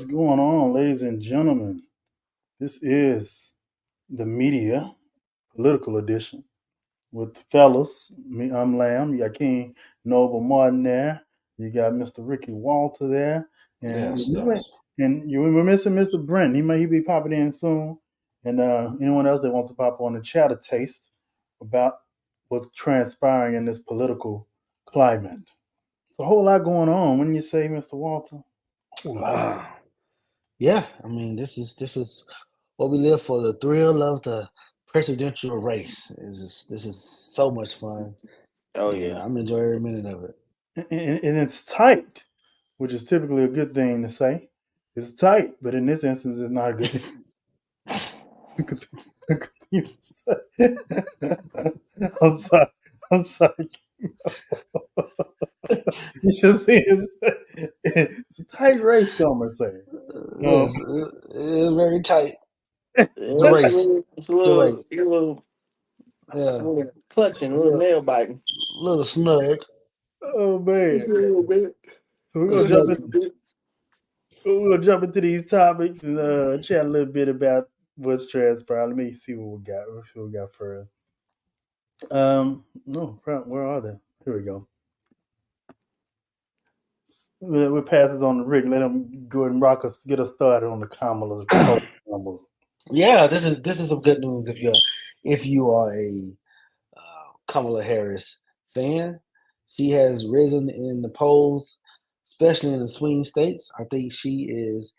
What's going on, ladies and gentlemen? This is the media political edition with the fellas. Me, I'm Lamb. You got King Noble Martin there. You got Mr. Ricky Walter there, and Yes, yes. we're missing Mr. Brent. He be popping in soon. And anyone else that wants to pop on the chat a taste about what's transpiring in this political climate. It's a whole lot going on. Wouldn't you say, Mr. Walter? A whole lot. Yeah, I mean, this is what we live for, the thrill of the presidential race. This is so much fun, Oh and yeah. I'm enjoying every minute of it. And it's tight, which is typically a good thing to say. It's tight, but in this instance, it's not a good thing to say. I'm sorry. I'm sorry. You should see it's a tight race, some are saying. Um, Yes, it's very tight. Yeah, The it's a race, little, the race. Yeah, clutching, a a little little, nail biting. little snug, oh Just man. a little bit. So we're little gonna snug. jump into these topics and chat a little bit about what's transpired. Let me see what we got. Let's see what we got first. No, where are they? Here we go. We'll pass it on to Rick. Let him go ahead and get us started on the Kamala's poll numbers. Yeah, this is some good news if you are a Kamala Harris fan. She has risen in the polls, especially in the swing states. I think she is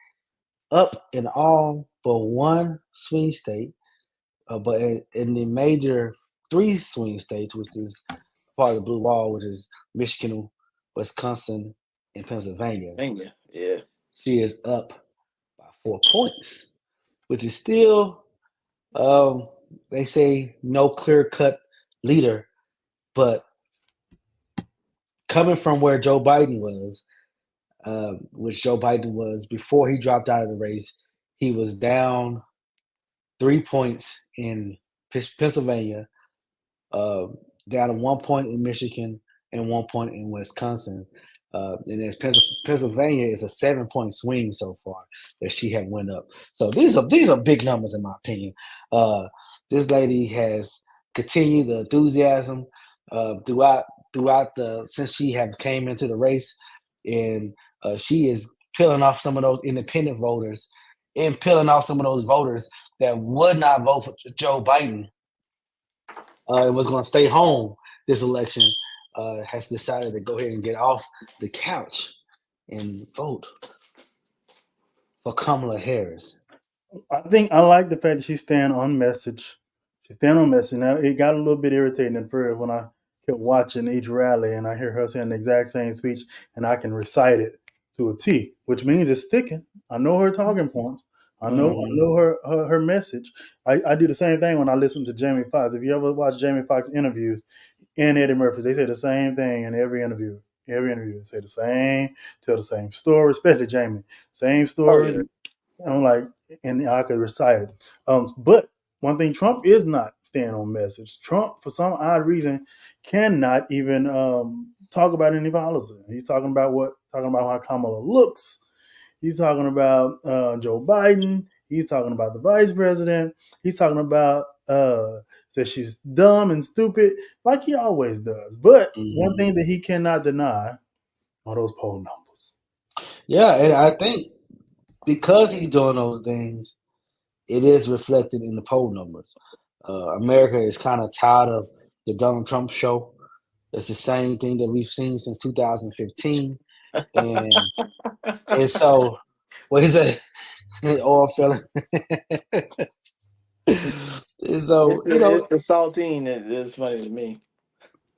up in all but one swing state, but in the major three swing states, which is part of the blue wall, which is Michigan, Wisconsin, and Pennsylvania, Yeah. she is up by 4 points, which is still, um, they say, no clear cut leader, but coming from where Joe Biden was, which Joe Biden was before he dropped out of the race, he was down 3 points in Pennsylvania, uh, down to 1 point in Michigan, and 1 point in Wisconsin. And then Pennsylvania is a 7 point swing so far that she had went up. So these are big numbers in my opinion. Uh, this lady has continued the enthusiasm throughout the since she have came into the race, and she is peeling off some of those independent voters and peeling off some of those voters that would not vote for Joe Biden and was going to stay home this election, has decided to go ahead and get off the couch and vote for Kamala Harris. I think I like the fact that she's staying on message. She's staying on message. Now it got a little bit irritating at first when I kept watching each rally and I hear her saying the exact same speech and I can recite it to a T, which means it's sticking. I know her talking points. I Mhm. know her message. I do the same thing when I listen to Jamie Foxx. If you ever watch Jamie Foxx interviews and Eddie Murphy, they say the same thing in every interview. Every interview, they say the same, tell the same story, especially Jamie. Same Oh stories. yeah. I'm like, and I could recite it. But one thing, Trump is not staying on message. Trump, for some odd reason, cannot even talk about any policy. He's talking about how Kamala looks. He's talking about Joe Biden. He's talking about the vice president. He's talking about that she's dumb and stupid, like he always does. But one Mhm. thing that he cannot deny are those poll numbers. Yeah, and I think because he's doing those things, it is reflected in the poll numbers. America is kind of tired of the Donald Trump show. It's the same thing that we've seen since 2015, and and so what is it? Oil feeling. And so It's the saltine that is funny to me.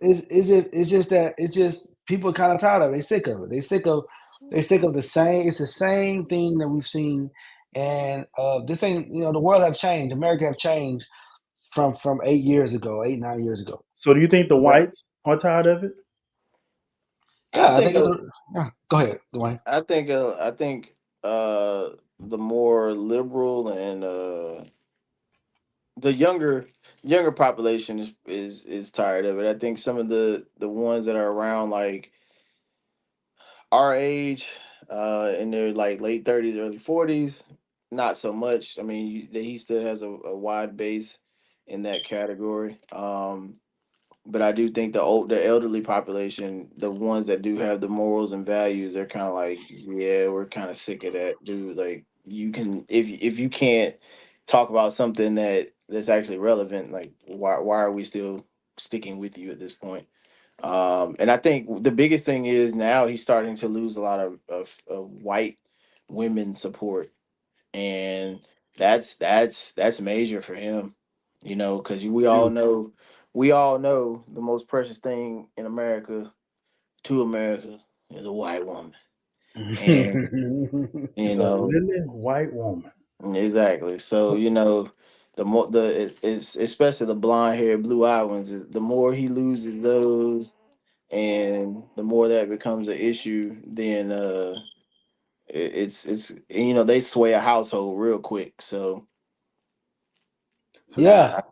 it's just people are kind of tired of it. They sick of it. They sick of the same. It's the same thing that we've seen, and this ain't the world have changed. America have changed from 8 years ago, 8 9 years ago. So, do you think the Right. whites are tired of it? I Yeah, I think think it's a. Yeah, go ahead, Dwayne. I think the more liberal and the younger population is tired of it. I think some of the ones that are around like our age, in their like late 30s, early 40s. Not so much. I mean, he still has a wide base in that category. But I do think the elderly population, the ones that do have the morals and values, they're kind of like, yeah, we're kind of sick of that, dude. Like you can if you can't talk about something that's actually relevant, like why are we still sticking with you at this point? And I think the biggest thing is now he's starting to lose a lot of white women support, and that's major for him, because Huge. we all know the most precious thing in America to America is a white woman, and you It's a know lily white woman. exactly. So the more it's especially the blonde hair, blue eyed ones is the more he loses those, and the more that becomes an issue, then it's they sway a household real quick. So So Yeah. I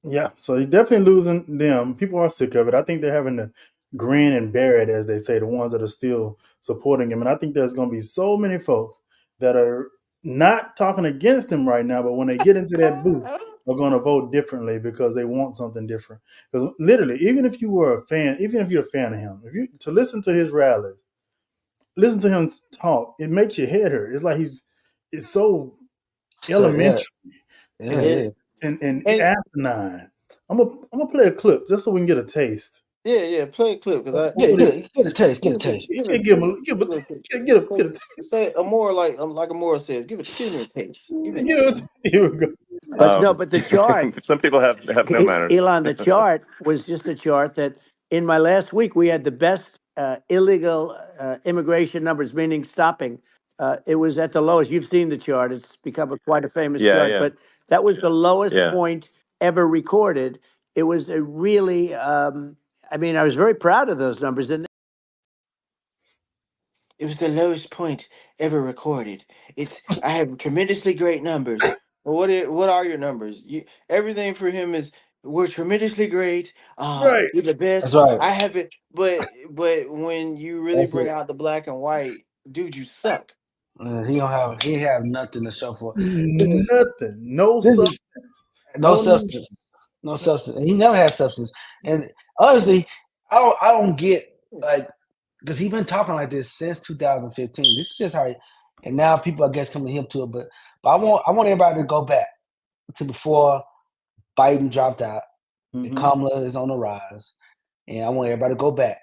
yeah, so you're definitely losing them. People are sick of it. I think they're having to grin and bear it, as they say, the ones that are still supporting him. And I think there's going to be so many folks that are not talking against him right now, but when they get into that booth, are going to vote differently because they want something different. Because literally, even if you were a fan, even if you're a fan of him, if you to listen to his rallies, listen to him talk, it makes your head hurt. It's like it's so So yeah, elementary yeah, and it it is. and and asinine. I'm gonna play a clip just so we can get a taste. yeah, play a clip because I'm I gonna Yeah, put it. get a taste, get give a it to taste. give Give, it give give him it a give give a it a get a say a more like Amora says, give me a taste, give me a give it. taste. Here we go. But no, but the chart, Some people have no manners. Elon, the chart was just a chart that in my last week we had the best illegal immigration numbers, meaning stopping. It was at the lowest. You've seen the chart; it's become quite a famous Yeah, chart. yeah, But that was the lowest yeah. point ever recorded. It was a really, I mean, I was very proud of those numbers, and It was the lowest point ever recorded. I have tremendously great numbers. Well, what are your numbers? Everything for him is we're tremendously great. Right. We're the That's best. right. I have it, but when you really That's bring it. out the black and white, dude, you suck. He have nothing to show for. This is Nothing. No this is substance. no Only substance, no substance. And he never had substance. And honestly, I don't get like because he's been talking like this since 2015. This is just how, and now people I guess coming hip to it. But I want everybody to go back to before Biden dropped out and mhm. Kamala is on the rise, and I want everybody to go back.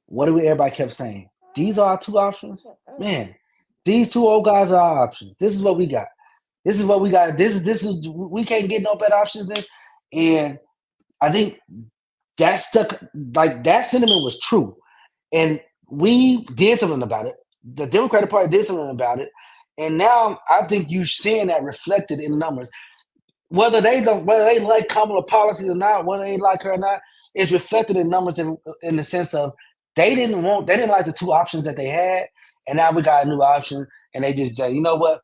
What do we everybody kept saying? These are our two options, man. These two old guys are our options. This is what we got. This is what we got. This is we can't get no better options than this. And I think that stuck like that sentiment was true. And we did something about it. The Democratic Party did something about it. And now I think you're seeing that reflected in the numbers. Whether they like Kamala policies or not, whether they like her or not, it's reflected in numbers in the sense of they didn't like the two options that they had, and now we got a new option, and they just say, you know what,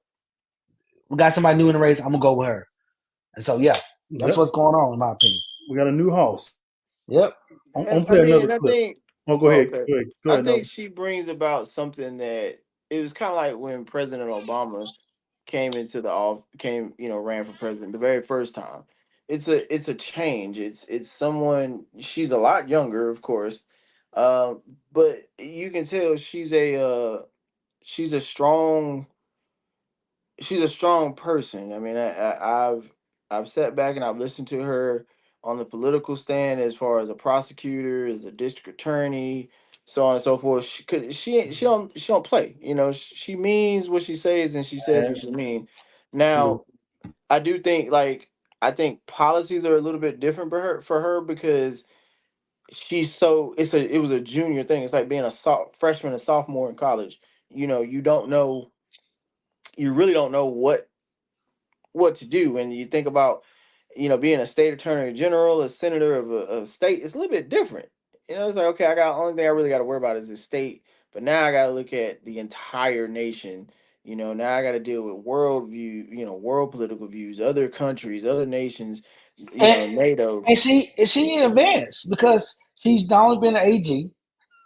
we got somebody new in the race, I'm gonna go with her. And so yeah, that's Yep. what's going on in my opinion. We got a new house. Yep. I'm And gonna play another I clip. think Oh, go ahead. okay. Go ahead. Go I ahead. No. think she brings about something that it was kind of like when President Obama came into the off came ran for president the very first time. It's a change. It's someone. She's a lot younger, of course, uh, but you can tell she's a strong she's a strong person. I mean, I've sat back and I've listened to her on the political stand as far as a prosecutor, as a district attorney, so on and so forth. She don't play. She means what she says and she says what And she means. true. Now, I do think I think policies are a little bit different for her because it was a junior thing. It's like being a freshman and sophomore in college. You don't know you really don't know what to do when you think about being a state attorney general, a senator of a state. It's a little bit different. It's like, okay, I got only thing I really got to worry about is the state, but now I got to look at the entire nation. Now I got to deal with world view, world political views, other countries, other nations, And, NATO. and she advanced because she's not only been an AG,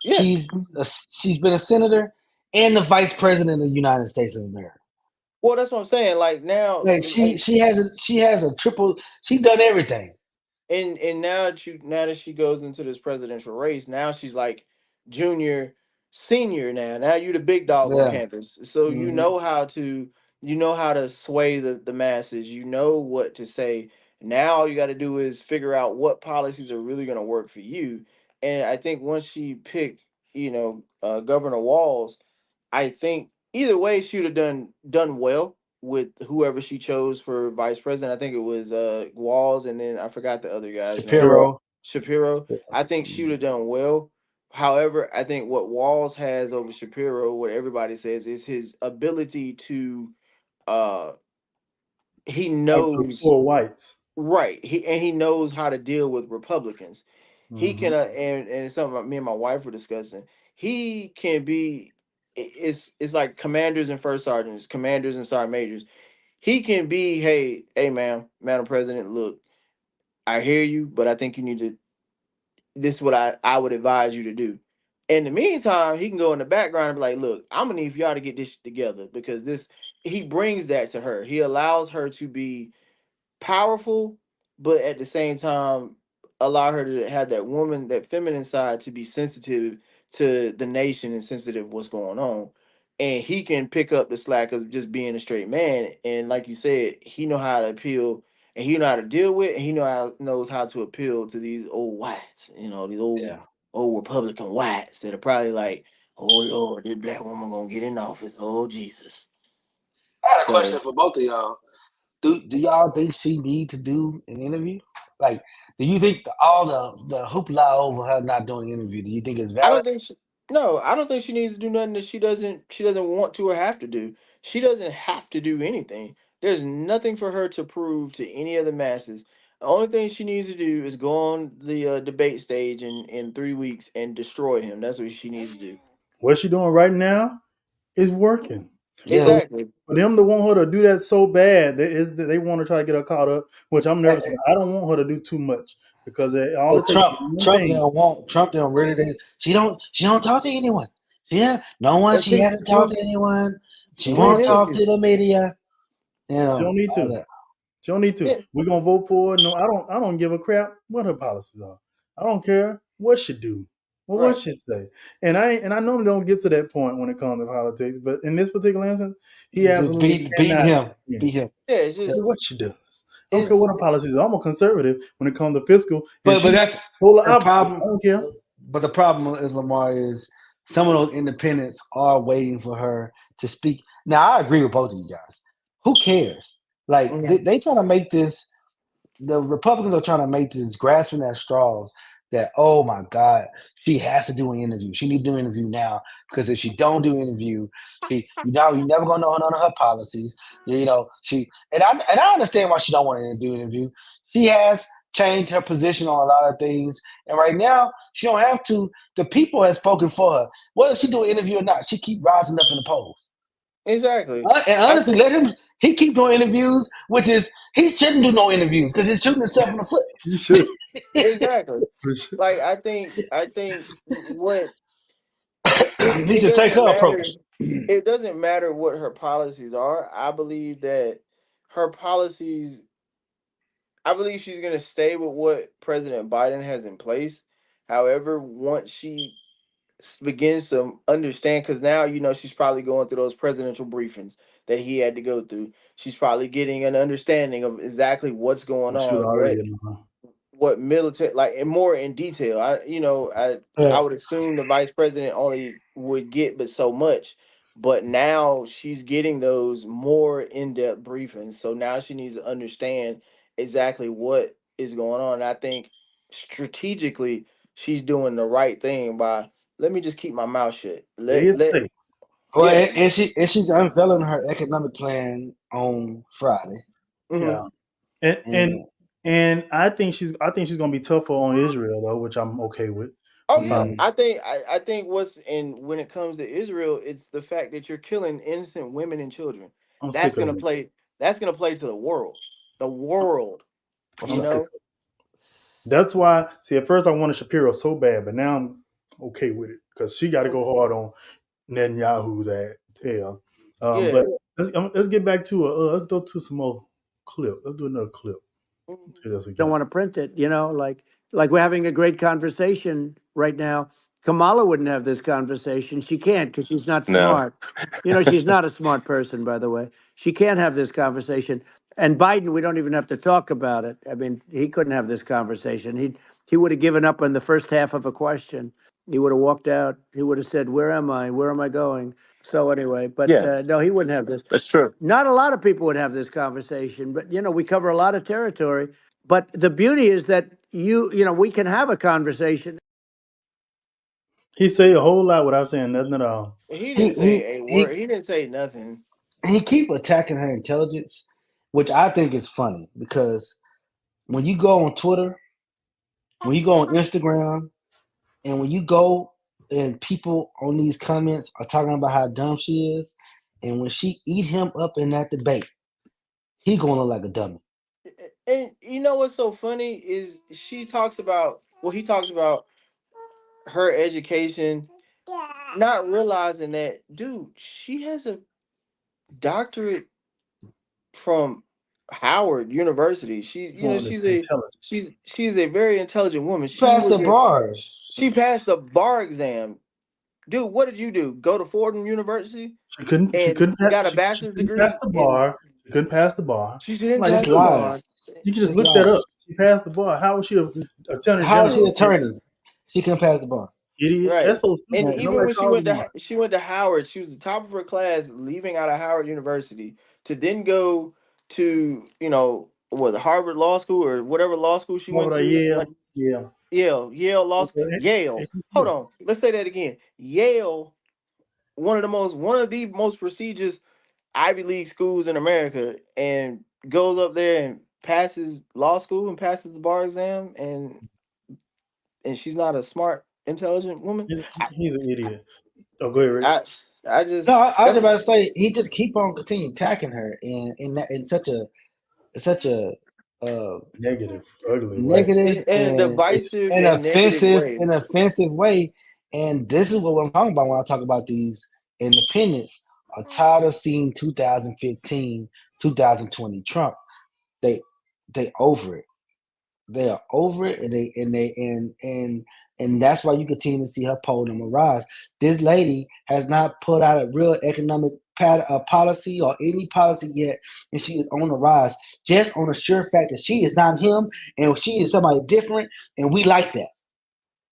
Yeah. she's been a senator, and the vice president of the United States of America. Well, that's what I'm saying. Like now, Like she has a triple. She done everything. and now that she goes into this presidential race, now she's like junior, senior. Now you're the big dog on Yeah. campus, so Mhm. you know how to sway the masses. You know what to say. Now all you got to do is figure out what policies are really going to work for you. And I think once she picked, Governor Walls, I think either way she would have done well with whoever she chose for vice president. I think it was Walls, and then I forgot the other guy's name. Shapiro. Shapiro. I think she would have done well. However, I think what Walls has over Shapiro, what everybody says, is his ability to uh he Talk to the knows poor whites. right. He knows how to deal with Republicans. He Mhm. can and it's something me and my wife were discussing. He can be it's like commanders and first sergeants, commanders and sergeant majors. He can be, hey, ma'am, Madam President, look, I hear you, but I think you need to. This is what I would advise you to do. In the meantime, he can go in the background and be like, look, I'm gonna need for y'all to get this together because this he brings that to her. He allows her to be powerful, but at the same time, allow her to have that woman, that feminine side to be sensitive to the nation and sensitive what's going on. And he can pick up the slack of just being a straight man. And like you said, he know how to appeal and he know how to deal with and he knows how to appeal to these old whites, these Yeah. old Republican whites that are probably like, oh Lord, this black woman gonna get in office. Oh Jesus. I had a So question for both of y'all. Do y'all think she need to do an interview? Like, do you think all the hoopla over her not doing an interview? Do you think it's I valid? don't think she, no, I don't think she needs to do nothing that she doesn't want to or have to do. She doesn't have to do anything. There's nothing for her to prove to any of the masses. The only thing she needs to do is go on the debate stage in 3 weeks and destroy him. That's what she needs to do. What she doing right now is working. Yeah. So Exactly. for them to want her to do that so bad, they want to try to get her caught up, which I'm nervous about. I don't want her to do too much because all it takes is one Trump thing. don't really she don't talk to anyone. Yeah, no one. That's She it. hasn't talked to anyone. She She do an won't talk interview. to the media. She don't need All to. that. She don't need to. Yeah. We're gonna vote for her. No, I don't give a crap what her policies are. I don't care what she do. Well, what Right. she say. And I normally don't get to that point when it comes to politics, but in this particular instance, he Just absolutely beat cannot. him. Yeah. Beat him. Yeah. It's Care just what she does. I don't care it's what her policies are. I'm a conservative when it comes to fiscal, and But she's that's polar her opposite. problem. I don't care. But the problem is, Lamar, is some of those independents are waiting for her to speak. Now, I agree with both of you guys. Who cares? Like, Mhm. they trying to make this, the Republicans are trying to make this grasping at straws that, oh my God, she has to do an interview. She needs to do an interview now because if she don't do an interview, you're never gonna know none of her policies. And I understand why she don't want to do an interview. She has changed her position on a lot of things, and right now she don't have to. The people have spoken for her. Whether she do an interview or not, she keep rising up in the polls. Exactly. And I honestly, let him. He keep doing interviews, which is he shouldn't do no interviews because he's shooting himself in the foot. You should. exactly. Like I think what He it should take doesn't her matter. approach. It doesn't matter what her policies are. Her policies. I believe she's gonna stay with what President Biden has in place. However, once she begins to understand, because now she's probably going through those presidential briefings that he had to go through. She's probably getting an understanding of exactly what's going She was on, already in the what military like and more in detail. I would assume the vice president only would get but so much, but now she's getting those more in-depth briefings. So now she needs to understand exactly what is going on. And I think strategically she's doing the right thing by let me just keep my mouth shut. play Let it let safe. Well, yeah. she's unveiling her economic plan on Friday, Mhm. Yeah. And and and and I think she's gonna be tougher on Israel though, which I'm okay with. Oh yeah, mm, I think what's in when it comes to Israel, it's the fact that you're killing innocent women and children. I'm That's sick of gonna it. play. That's gonna play to the world. The world, what's you I'm up? sick know. of it. That's why. See, at first I wanted Shapiro so bad, but now I'm okay with it because she got to go hard on. Netanyahu's tail. Yeah. But let's get back to let's go to some more clip. Let's do another clip. See what else we Don't got. want to print it, like we're having a great conversation right now. Kamala wouldn't have this conversation. She can't because she's not No. smart. She's not a smart person, by the way. She can't have this conversation. And Biden, we don't even have to talk about it. I mean, he couldn't have this conversation. He would have given up on the first half of a question. He would have walked out. He would have said, "Where am I? Where am I going?" So anyway, but Yeah. no, he wouldn't have this. That's true. Not a lot of people would have this conversation, but we cover a lot of territory. But the beauty is that we can have a conversation. He say a whole lot without saying nothing at all. He didn't say a word. He didn't say nothing. He keep attacking her intelligence, which I think is funny because when you go on Twitter, when you go on Instagram, and when you go and people on these comments are talking about how dumb she is, and when she eat him up in that debate, he gonna look like a dummy. And you know what's so funny is he talks about her education, not realizing that, dude, she has a doctorate from Howard University. She's Intelligent. she's a very intelligent woman. She Pass was the bars. She passed the bar exam. Dude, what did you do? Go to Fordham University? She couldn't got a she bachelor's couldn't degree. pass the bar. She couldn't pass the bar. She didn't Like, pass it's the bar. lies. You can just It's look that lies. up. She passed the bar. How was she an attorney How is she general? an attorney? She couldn't pass the bar. Idiot. Right. That's so stupid. And Right. even Nobody when she calls went them to Howard, she was the top of her class, leaving out of Howard University to then go to the Harvard Law School or whatever law school she went Over to. there, Like, yeah. Yale Law School. Okay. Yale. And she's Hold here. on. Let's say that again. Yale, one of the most prestigious Ivy League schools in America, and goes up there and passes law school and passes the bar exam, and she's not a smart, intelligent woman. He's an idiot. Oh, go ahead, Rick. I just No, I was that's- about to say he just keep on continue attacking her in such a Negative, ugly way. negative and and divisive an and negative offensive way. And this is what I'm talking about when I talk about these independents are tired of seeing 2015, 2020 Trump. They over it. They are over it, and that's why you continue to see her poll number rise. This lady has not put out a real economic policy or any policy yet, and she is on the rise just on the sure fact that she is not him and she is somebody different, and we like that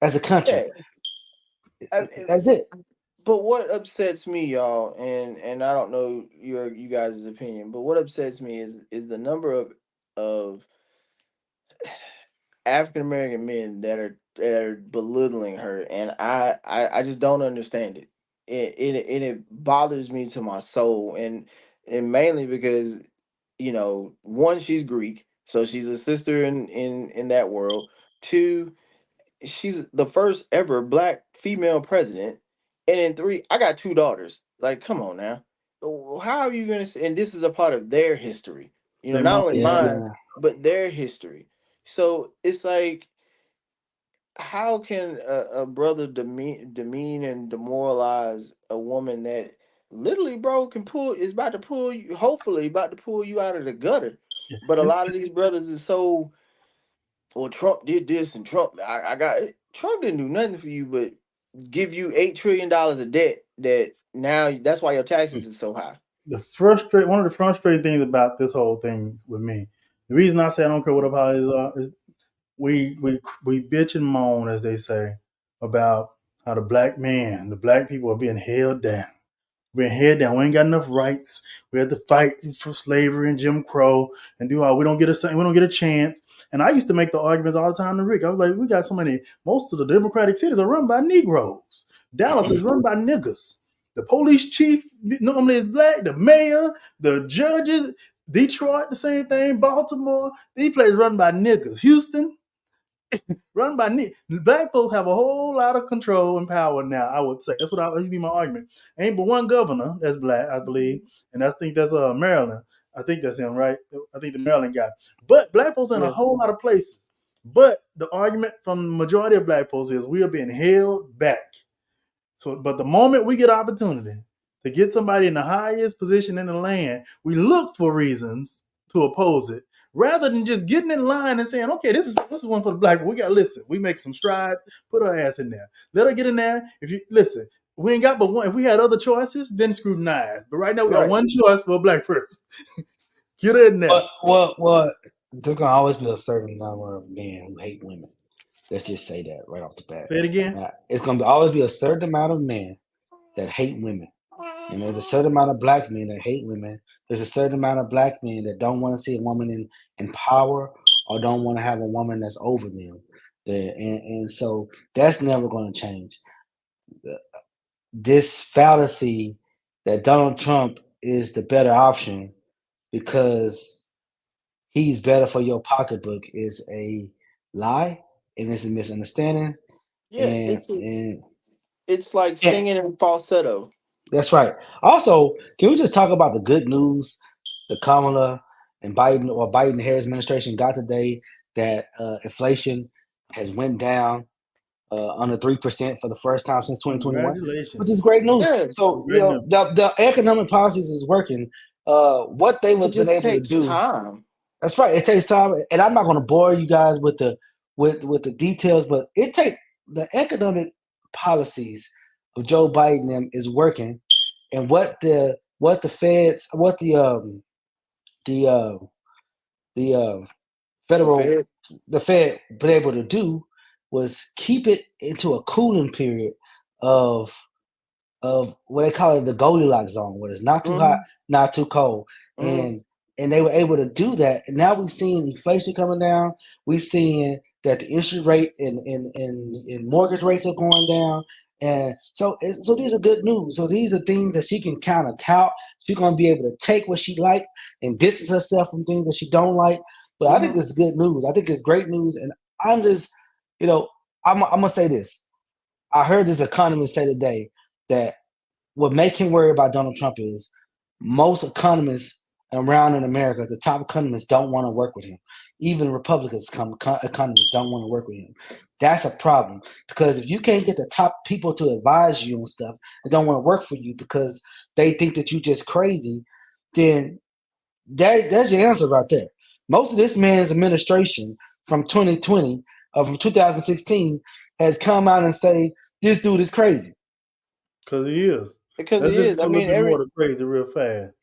as a country. Yeah. That's it. But what upsets me, y'all, and I don't know you guys' opinion, but what upsets me is the number of African American men that are belittling her, and I just don't understand it. It bothers me to my soul, and mainly because one, she's Greek, so she's a sister in that world. Two, she's the first ever Black female president, and then three, I got two daughters. Like, come on now, how are you gonna say? And this is a part of their history, They not mom- only yeah. mine, but their history. So it's like, how can a brother demean and demoralize a woman that literally, bro, is about to pull you, hopefully about to pull you out of the gutter? But a lot of these brothers is so, well, Trump did this and Trump didn't do nothing for you but give you $8 trillion of debt that now that's why your taxes is so high. One of the frustrating things about this whole thing with me, the reason I say I don't care what apologies are, is we bitch and moan, as they say, about how the black people are being held down. We're held down. We ain't got enough rights. We had to fight for slavery and Jim Crow and do all. We don't get a chance. And I used to make the arguments all the time to Rick. I was like, we got so many. Most of the Democratic cities are run by Negroes. Dallas is run by niggas. The police chief normally is black. The mayor, the judges. Detroit, the same thing. Baltimore, these places run by niggas. Houston, run by niggas. Black folks have a whole lot of control and power now, I would say. That's what used to be my argument. Ain't but one governor that's black, I believe, and I think that's Maryland. I think that's him, right? I think the Maryland guy. But black folks in a whole lot of places. But the argument from the majority of black folks is we are being held back. So, but the moment we get opportunity to get somebody in the highest position in the land, we look for reasons to oppose it, rather than just getting in line and saying, "Okay, this is one for the black. We got to listen. We make some strides. Put our ass in there. Let her get in there. If you listen, we ain't got but one. If we had other choices, then scrutinize. But right now, we got Right. one choice for a black person. Get her in there." Well, there's gonna always be a certain number of men who hate women. Let's just say that right off the bat. Say it again. Now, it's gonna always be a certain amount of men that hate women, and there's a certain amount of black men that hate women. There's a certain amount of black men that don't want to see a woman in power or don't want to have a woman that's over them. And so that's never going to change. This fallacy that Donald Trump is the better option because he's better for your pocketbook is a lie, and it's a misunderstanding. Yeah, And it's like Yeah. singing in falsetto. That's right. Also, can we just talk about the good news that Kamala and Biden-Harris administration got today, that inflation has went down under 3% for the first time since 2021, Congratulations. which is great news. Yeah. So Great news. the economic policies is working. What they It would been just able to takes do. time. That's right. It takes time, and I'm not going to bore you guys with the details, but it takes the economic policies of Joe Biden is working, and what the feds, what the federal, the Fed been able to do was keep it into a cooling period of what they call it the Goldilocks zone, where it's not too hot, not too cold, and they were able to do that. And now we're seeing inflation coming down. We're seeing that the interest rate and mortgage rates are going down. And so these are good news. So these are things that she can kind of tout. She's going to be able to take what she likes and distance herself from things that she don't like. But I think it's good news. I think it's great news. And I'm just, I'm going to say this. I heard this economist say today that what make him worry about Donald Trump is most economists around in America, the top economists don't want to work with him. Even Republicans, economists don't want to work with him. That's a problem, because if you can't get the top people to advise you on stuff and don't want to work for you because they think that you're just crazy, then there's your answer right there. Most of this man's administration from 2020 or from 2016 has come out and say this dude is crazy. Because he is. Because Let's he just is. go I a mean, little bit more to crazy real fast.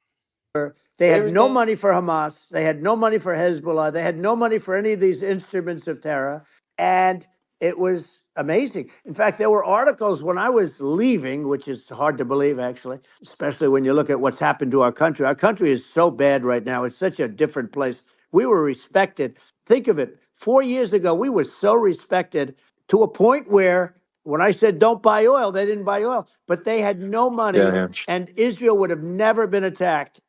They had no Everything- money for Hamas. They had no money for Hezbollah. They had no money for any of these instruments of terror. And it was amazing. In fact, there were articles when I was leaving, which is hard to believe, actually, especially when you look at what's happened to our country. Our country is so bad right now. It's such a different place. We were respected. Think of it. 4 years ago, we were so respected to a point where when I said don't buy oil, they didn't buy oil, but they had no money, and Israel would have never been attacked.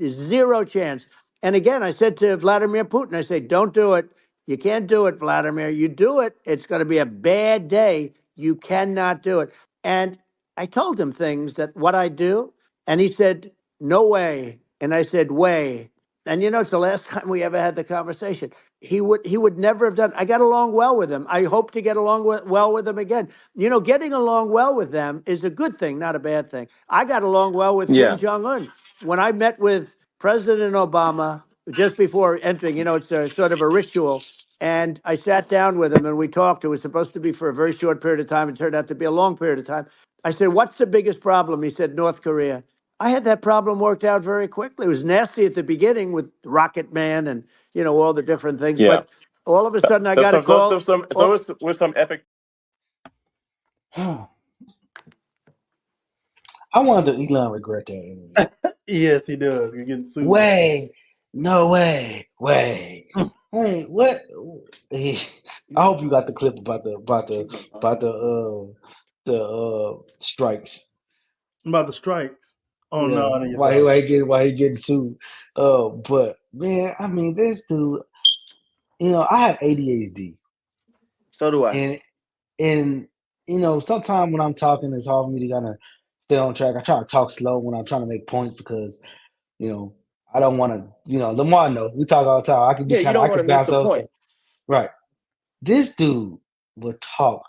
Zero chance. And again, I said to Vladimir Putin, I say, don't do it. You can't do it, Vladimir. You do it, it's going to be a bad day. You cannot do it. And I told him things that what I do, and he said, no way. And I said, way. And it's the last time we ever had the conversation. He would never have done. I got along well with him. I hope to get along well with him again. Getting along well with them is a good thing, not a bad thing. I got along well with Kim Jong-un. When I met with President Obama just before entering, it's a sort of a ritual. And I sat down with him and we talked. It was supposed to be for a very short period of time. It turned out to be a long period of time. I said, what's the biggest problem? He said, North Korea. I had that problem worked out very quickly. It was nasty at the beginning with Rocket Man and, all the different things. Yeah. But all of a sudden I got a call. Those were some epic. I wonder if Elon regret that interview. Yes, he does. You're getting sued. No way. Hey, what? I hope you got the clip about the strikes. About the strikes. Oh, Yeah, no. You why don't. why he getting sued? But man, I mean, this dude. I have ADHD. So do I. And sometimes when I'm talking, it's hard for me to kind of stay on track. I try to talk slow when I'm trying to make points because, I don't want to, Lamar, we talk all the time. I can be Yeah, you don't want to miss bounce the off point. stuff. Right. This dude would talk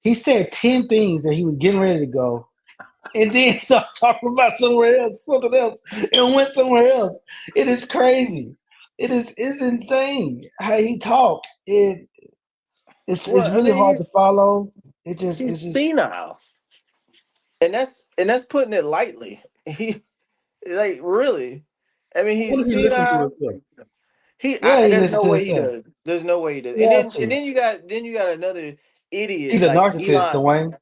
He said 10 things that he was getting ready to go, and then start talking about somewhere else, something else, and went somewhere else. It is crazy. It's insane how he talked. It's Well, I really mean, hard to follow. he's It's just senile, and that's putting it lightly. He like really. I mean, What he's if he listened to senile. himself? yeah. He There's listens no to way he himself. does. There's no way he does. You have to. Then you got another idiot He's a like narcissist, Elon. Dwayne.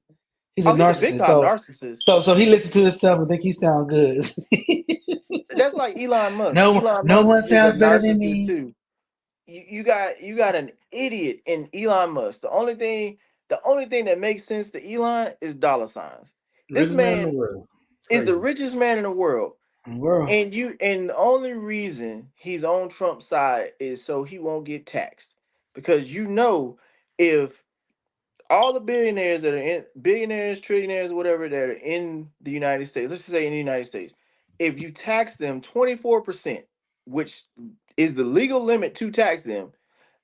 He's a Oh, he's a big narcissist. time So narcissist. so he listens to himself and think he sound good. That's like Elon Musk. no Elon no Musk one is a sounds better than narcissist me. too. You got an idiot in Elon Musk. The only thing that makes sense to Elon is dollar signs. This Richest man in the man world. is the Crazy. richest man in the world. Girl, And the only reason he's on Trump's side is so he won't get taxed. Because if all the billionaires that are in billionaires, trillionaires, whatever that are in the United States, let's just say in the United States, if you tax them 24%, which is the legal limit to tax them,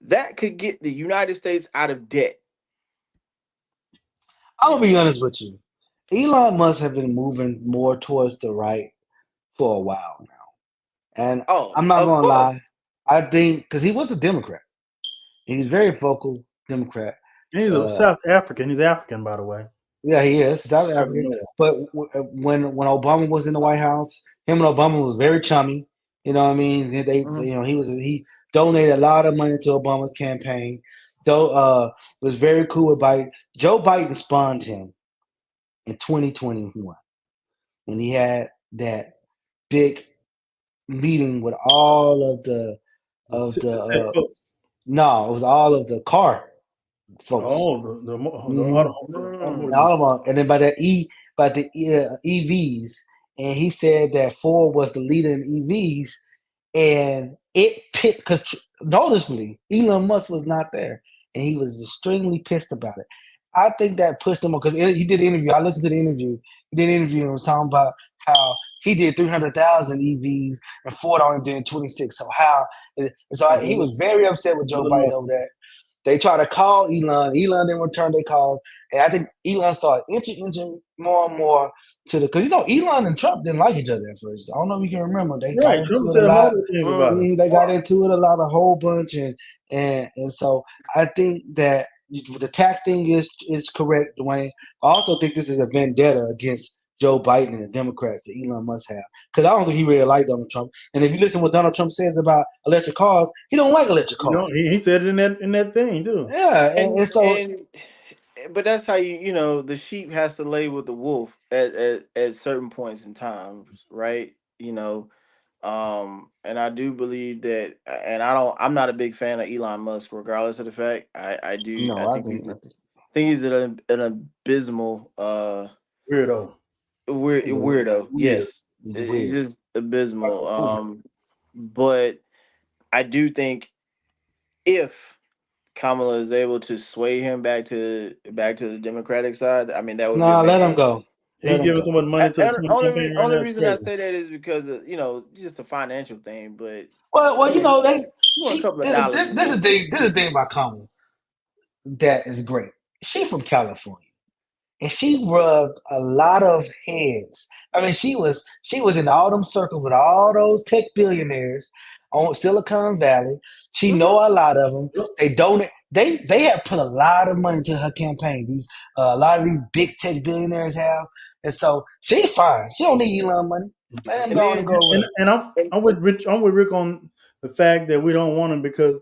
that could get the United States out of debt. I'm gonna be honest with you. Elon Musk have been moving more towards the right for a while now, and Oh, I'm not of gonna lie. course. I think because he was a Democrat, he's very vocal Democrat. And he's a Uh, South African. He's African, by the way. yeah, he is South Never African. know. But when Obama was in the White House, him and Obama was very chummy. You know what I mean? Mhm. He donated a lot of money to Obama's campaign. Though was very cool with Biden. Joe Biden spawned him in 2021 when he had that big meeting with all of the Tech folks. no, it was all of the car folks. Oh, Hmm. automotive. All of them, and then by the EVs, and he said that Ford was the leader in EVs, and it pit because noticeably Elon Musk was not there, and he was extremely pissed about it. I think that pushed him on because he did an interview. I listened to the interview. He did an interview and was talking about how he did 300,000 EVs and Ford only did 26. So how? And so he was very upset with Joe Another Biden over narcissist. that. They tried to call Elon. Elon didn't return their calls. And I think Elon started inching more and more to the because Elon and Trump didn't like each other at first. I don't know if you can remember. They got Right. into Trump it a said lot. horrible things about him. They got into it a whole bunch, and so I think that the tax thing is correct, Dwayne. I also think this is a vendetta against Joe Biden and the Democrats that Elon Musk have because I don't think he really liked Donald Trump. And if you listen to what Donald Trump says about electric cars, he don't like electric You know, cars. he said it in that thing too. Yeah, and so And but that's how the sheep has to lay with the wolf at certain points in time, right? And I do believe that, and I'm not a big fan of Elon Musk, regardless of the fact. I no, think he's an abysmal Weirdo. weirdo. weird. Yes, He's he's weird. just abysmal. But I do think if Kamala is able to sway him back to the Democratic side, I mean that would be Nah, let him amazing. go. He Let him giving so go. much money to the Trump campaign right Only now. It's reason I crazy. say that is because of just a financial thing. But Well, you know, they you want a couple of this is dollars a this is year. the thing. This is the thing about Kamala that is great. She from California, and she rubbed a lot of heads. I mean, she was in all them circles with all those tech billionaires on Silicon Valley. She Mhm. know a lot of them. Yep. They donate. They have put a lot of money to her campaign. These a lot of these big tech billionaires have, and so she's fine. She don't need Elon money. Let him And go on and then go with And I'm with Rich. I'm with Rick on the fact that we don't want him because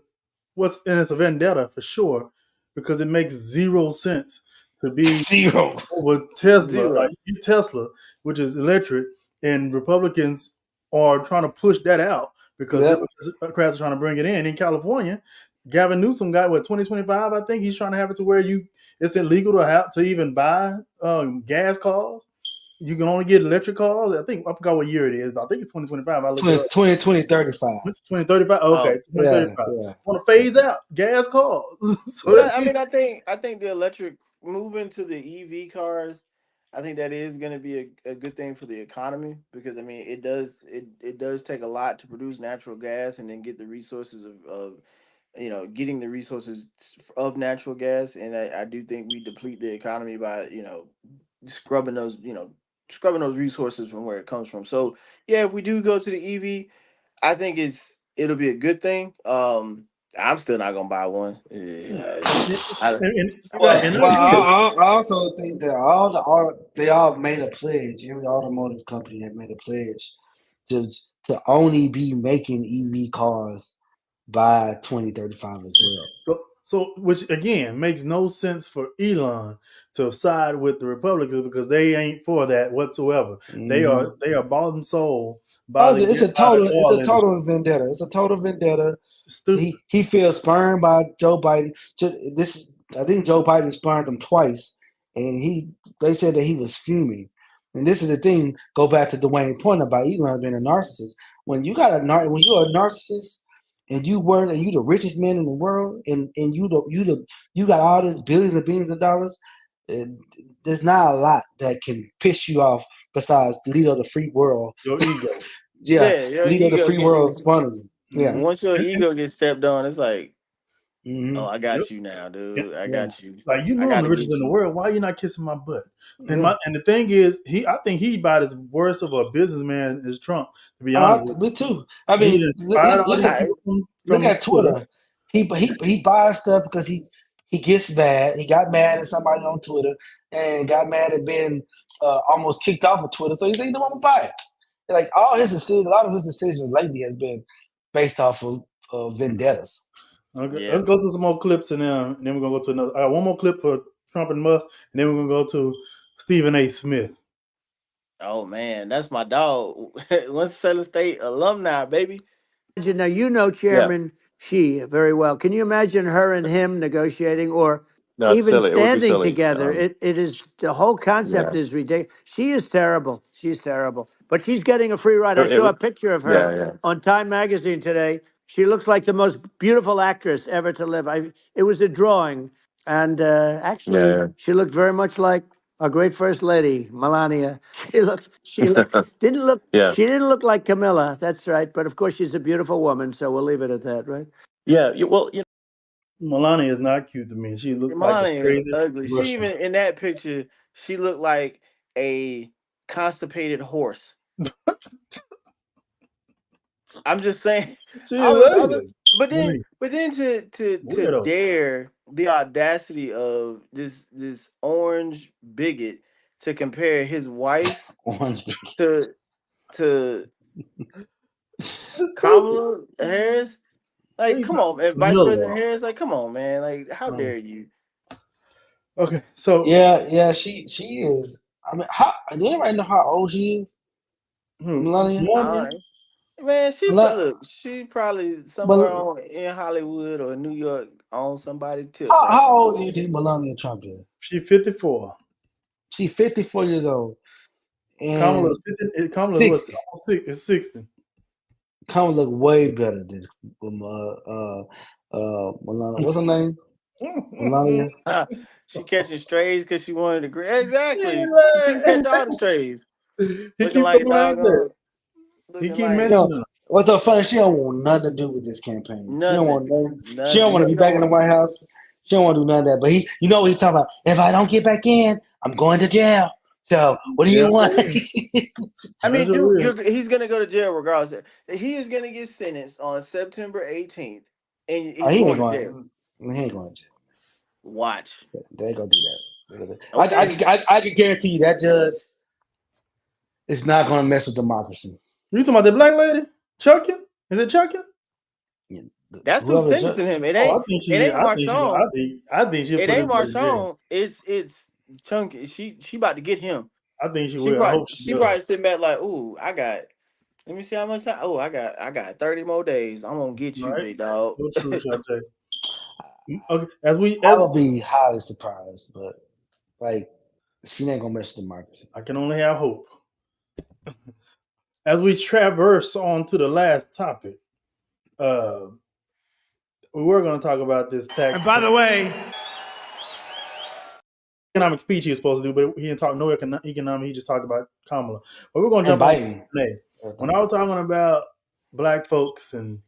and it's a vendetta for sure because it makes zero sense to be zero. over Tesla, like zero. Tesla, which is electric, and Republicans are trying to push that out because Yep. Democrats are trying to bring it in. In California, Gavin Newsom got 2025. I think he's trying to have it to where it's illegal to have to even buy gas cars. You can only get electric cars. I forgot what year it is, but I think it's 2025. I looked it up. 2035. 2035. Okay, Oh, 2035. Yeah. Want to phase out gas cars. So but that I means mean, I think the electric moving to the EV cars. I think that is going to be a good thing for the economy because I mean it does take a lot to produce natural gas and then get the resources of getting the resources of natural gas, and I do think we deplete the economy by scrubbing those resources from where it comes from. So yeah, if we do go to the EV, I think it'll be a good thing. I'm still not gonna buy one. I, Right, Well, and well, I get it. I also think that they all made a pledge. Every automotive company has made a pledge to to only be making EV cars by 2035 as well. So which again makes no sense for Elon to side with the Republicans because they ain't for that whatsoever. They hmm are bought and sold by Oh, the by the it's a oil industry. total vendetta. It's a total vendetta. Stupid. He feels spurned by Joe Biden. I think Joe Biden spurned him twice, and they said that he was fuming. And this is the thing. Go back to Dwayne's point about Elon being a narcissist. When you're a narcissist and you the richest man in the world, and you got all this billions and billions of dollars, uh, there's not a lot that can piss you off besides leader of the free world. Your ego. Yeah, yeah, your leader of the ego free get world spawning. Yeah. Mhm. once your And, ego gets stepped on, it's like, oh, hmm I yep. got you now, And, dude. I Yeah. got you. like you I know I'm the gotta richest get in the you. world. Why you not kissing my butt? Yeah. And the thing is, I think he about as worse of a businessman as Trump, to be honest with Me too. I you. He mean, done fired all these Nah, people look from at Twitter. Twitter. He buys stuff because he gets mad. He got mad at somebody on Twitter and got mad at being almost kicked off of Twitter. So he said, "You know, I'm gonna buy it." Like all his decisions, a lot of his decisions lately has been based off of vendettas. Okay, yeah. let's go to some more clips and then we're gonna go to another. I got one more clip for Trump and Musk, and then we're gonna go to Stephen A. Smith. Oh man, that's my dog. Winston-Salem State alumni, baby. Now you know Yeah. Chairman Xi very well. Can you imagine her and him negotiating or No, it's even silly. It would be standing silly. together? It is the whole concept Yeah. is ridiculous. She is terrible. She's terrible, but she's getting a free ride. I It saw a would. picture of her Yeah. Yeah. on Time Magazine today. She looks like the most beautiful actress ever to live. It was a drawing, and actually, Yeah. she looked very much like our great First Lady Melania. She didn't look Yeah. she didn't look like Camilla, that's right. But of course, she's a beautiful woman, so we'll leave it at that, right? Yeah. Well, Melania is not cute to me. She looked like a Melania is crazy ugly. She Russian. even in that picture, she looked like a constipated horse. I'm just saying. She I is was, ugly. but I mean, then to weirdo. dare the audacity of this orange bigot to compare his wife Orange. to to That's stupid. Kamala Harris. What are Like, you come talking? on, man. Vice Camilla. President Harris. Like, come on, man. Like, how dare you? Okay, so Yeah, she is. I mean, do anybody know how old she is? Melania? Melania. All right. Man, Mel- look. She probably somewhere Mel- on in Hollywood or New York on somebody tip right how now. old do you think Melania Trump is? She 54. She's 54 years old. Kamala's And 50. Kamala's what? 60. Almost 60. It's 60. Kamala look way better than Melania. What's her name? Melania. She catching strays because she wanted to agree. Exactly. She can Yeah, catch all the strays. he Looking keep like coming out there. doggone. He Looking keep like mentioning her. What's so funny? She don't want nothing to do with this campaign. She don't want nothing. nothing. She don't Nothing. want to be You know back in the what? White House. She don't want to do none of that. But you know what he talking about? If I don't get back in, I'm going to jail. So what do Yeah, you want? I that's mean, a dude, real. he's gonna go to jail regardless. He is gonna get sentenced on September 18th, and Oh, he's he ain't going to jail. going. He ain't going to jail. Watch. They ain't gonna do that. They gonna do- Okay. I can guarantee you that judge is not gonna mess with democracy. You talking about the black lady? Chucking? Is it chucking? That's who's Whoever the judge, sentencing him. Oh, I think It she. ain't I think she. Marshawn. I think she'll It put his ain't butt in jail. Marshawn. It's Chunky. She about to get him. I think she will. I hope she She does. probably sitting back like, ooh, I got. Let me see how much time. Oh, I got 30 more days. I'm gonna get you, Right? big dog. So true, Shante. Okay, as I would be highly surprised, but like she ain't gonna mess with democracy. I can only have hope. As we traverse on to the last topic, we were going to talk about this tax. And by the way, economic speech he was supposed to do, but he didn't talk no economic. He just talked about Kamala. But we're going to And jump on Biden. today. When I was talking about black folks and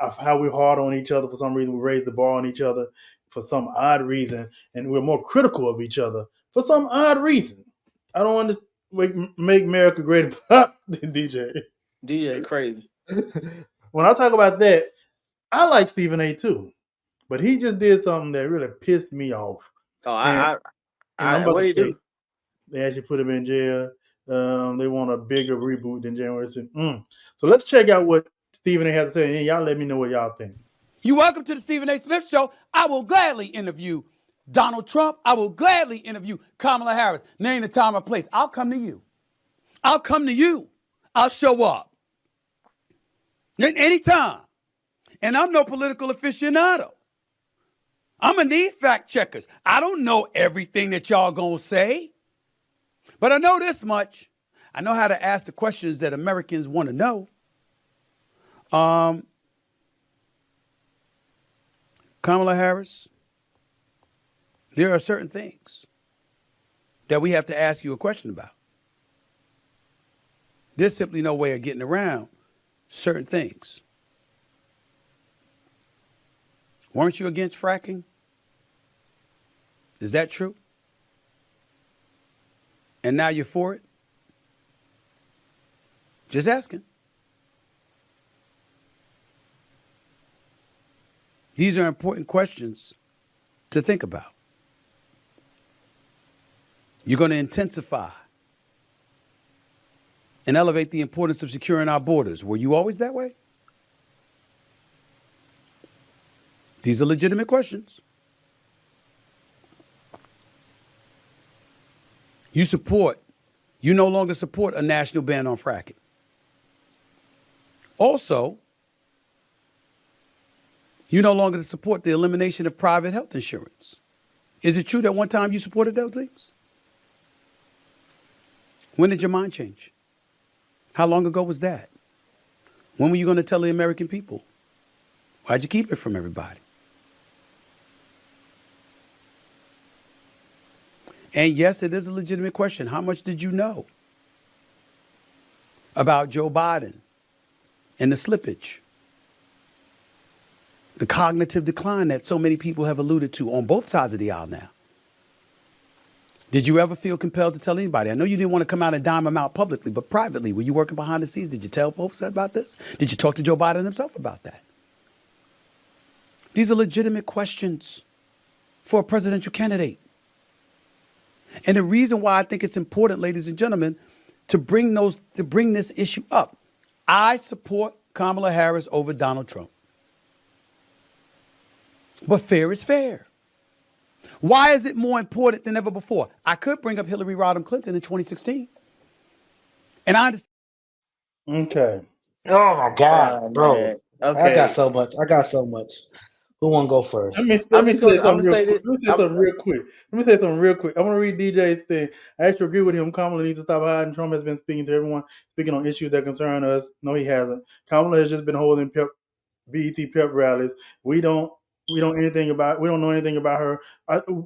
of how we're hard on each other for some reason. We raise the bar on each other for some odd reason, and we're more critical of each other for some odd reason. I don't understand. Make America great, DJ. DJ crazy. When I talk about that, I like Stephen A. too, but he just did something that really pissed me off. Oh, And I'm about what to do you say, do? they actually put him in jail. They want a bigger reboot than January 6th. So let's check out what Stephen A. has to say, and y'all let me know what y'all think. You're welcome to the Stephen A. Smith Show. I will gladly interview Donald Trump. I will gladly interview Kamala Harris. Name the time or place. I'll come to you. I'll come to you. I'll show up. Anytime. And I'm no political aficionado. I'm going to need fact checkers. I don't know everything that y'all going to say. But I know this much. I know how to ask the questions that Americans want to know. Kamala Harris, there are certain things that we have to ask you a question about. There's simply no way of getting around certain things. Weren't you against fracking? Is that true? And now you're for it? Just asking. These are important questions to think about. You're going to intensify and elevate the importance of securing our borders. Were you always that way? These are legitimate questions. You no longer support a national ban on fracking. Also, you no longer support the elimination of private health insurance. Is it true that one time you supported those things? When did your mind change? How long ago was that? When were you going to tell the American people? Why'd you keep it from everybody? And yes, it is a legitimate question. How much did you know about Joe Biden and the slippage, the cognitive decline that so many people have alluded to on both sides of the aisle now? Did you ever feel compelled to tell anybody? I know you didn't want to come out and dime them out publicly, but privately, were you working behind the scenes? Did you tell folks about this? Did you talk to Joe Biden himself about that? These are legitimate questions for a presidential candidate. And the reason why I think it's important, ladies and gentlemen, to bring this issue up. I support Kamala Harris over Donald Trump. But fair is fair. Why is it more important than ever before? I could bring up Hillary Rodham Clinton in 2016. And I understand. Okay. Oh my God, bro. Man. Okay. I got so much. Who want to go first? Let me say something real quick. I want to read DJ's thing. I actually agree with him. Kamala needs to stop hiding. Trump has been speaking to everyone, speaking on issues that concern us. No, he hasn't. Kamala has just been holding BET pep rallies. We don't know anything about her.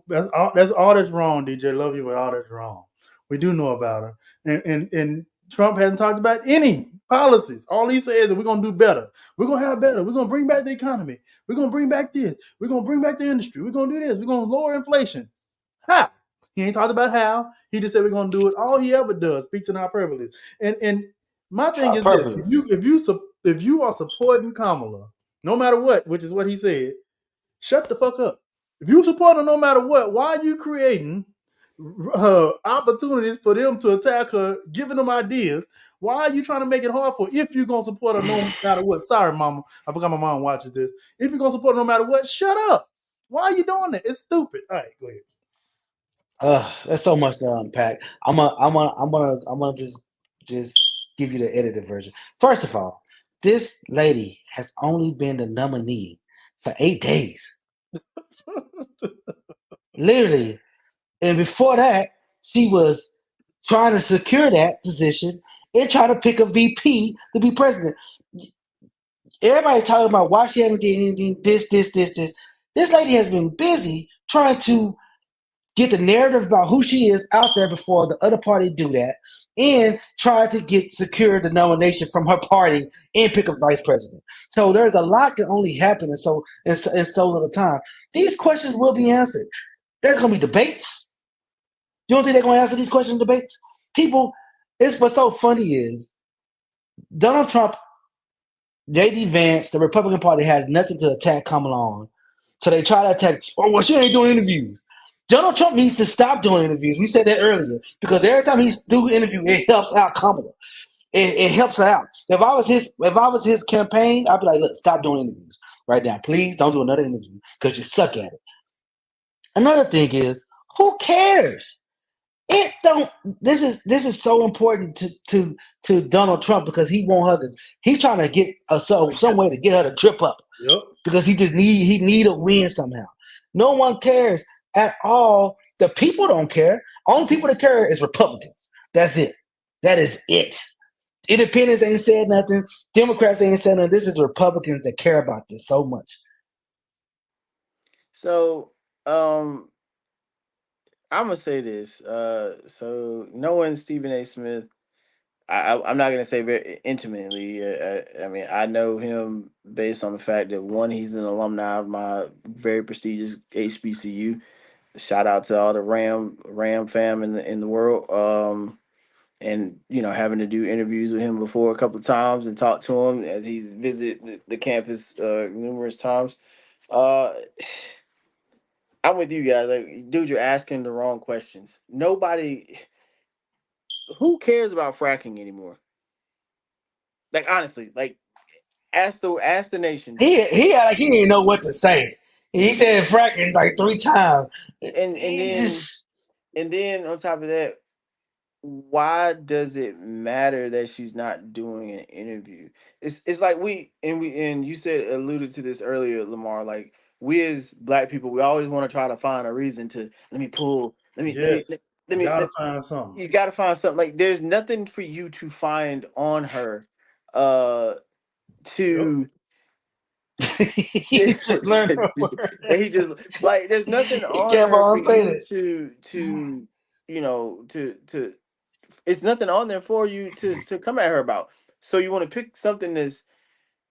That's all that's wrong, DJ. Love you, but all that's wrong. We do know about her. And Trump hasn't talked about any policies. All he says is we're going to do better. We're going to have better. We're going to bring back the economy. We're going to bring back this. We're going to bring back the industry. We're going to do this. We're going to lower inflation. How? He ain't talked about how. He just said we're going to do it. All he ever does speaks in hyperbole. And my thing is this. If you are supporting Kamala, no matter what, which is what he said, shut the fuck up. If you support her no matter what, why are you creating opportunities for them to attack her, giving them ideas? Why are you trying to make it hard for her if you're going to support her no matter what? Sorry, mama. I forgot my mom watches this. If you're going to support her no matter what, shut up. Why are you doing that? It's stupid. All right, go ahead. There's so much to unpack. I'm gonna just give you the edited version. First of all, this lady has only been the nominee for 8 days. Literally. And before that, she was trying to secure that position and trying to pick a VP to be president. Everybody's talking about why she hasn't done anything, this. This lady has been busy trying to get the narrative about who she is out there before the other party do that, and try to secure the nomination from her party and pick a vice president. So there's a lot can only happen in so little time. These questions will be answered. There's going to be debates. You don't think they're going to answer these questions in debates? People, what's so funny is Donald Trump, J.D. Vance, the Republican Party has nothing to attack Kamala on. So they try to attack, well, she ain't doing interviews. Donald Trump needs to stop doing interviews. We said that earlier. Because every time he's doing an interview, it helps out Kamala. It helps her out. If I was his campaign, I'd be like, look, stop doing interviews right now. Please don't do another interview because you suck at it. Another thing is, who cares? It don't. This is so important to Donald Trump because he want her to. He's trying to get some way to get her to trip up. Yep. Because he need a win somehow. No one cares at all. The people don't care. Only people that care is Republicans. That's it. That is it. Independents ain't said nothing. Democrats ain't said nothing. This is Republicans that care about this so much. So, I'm gonna say this. So knowing Stephen A. Smith, I'm not gonna say very intimately. I mean, I know him based on the fact that one, he's an alumni of my very prestigious HBCU. Shout out to all the Ram fam in the world. And having to do interviews with him before a couple of times and talk to him as he's visited the campus numerous times. I'm with you guys. Like, dude, you're asking the wrong questions. Who cares about fracking anymore? Like, honestly, like, ask the nation. He like he didn't know what to say. He said fracking like 3 times. And then on top of that, why does it matter that she's not doing an interview? It's like and you alluded to this earlier, Lamar. Like, we as Black people, we always want to try to find a reason to Gotta find something. You gotta find something. Like, there's nothing for you to find on her to he just learned her word. he just like there's nothing on kept her on for saying you to it's nothing on there for you to come at her about. So you want to pick something that's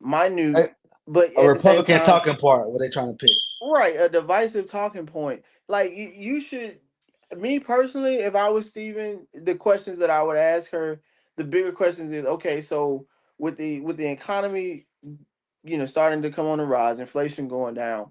minute, but A at the same Republican time, talking part, what they trying to pick. right, a divisive talking point. Like, you should, me personally, if I was Steven, the questions that I would ask her, the bigger questions is, okay, so with the economy, starting to come on the rise, inflation going down,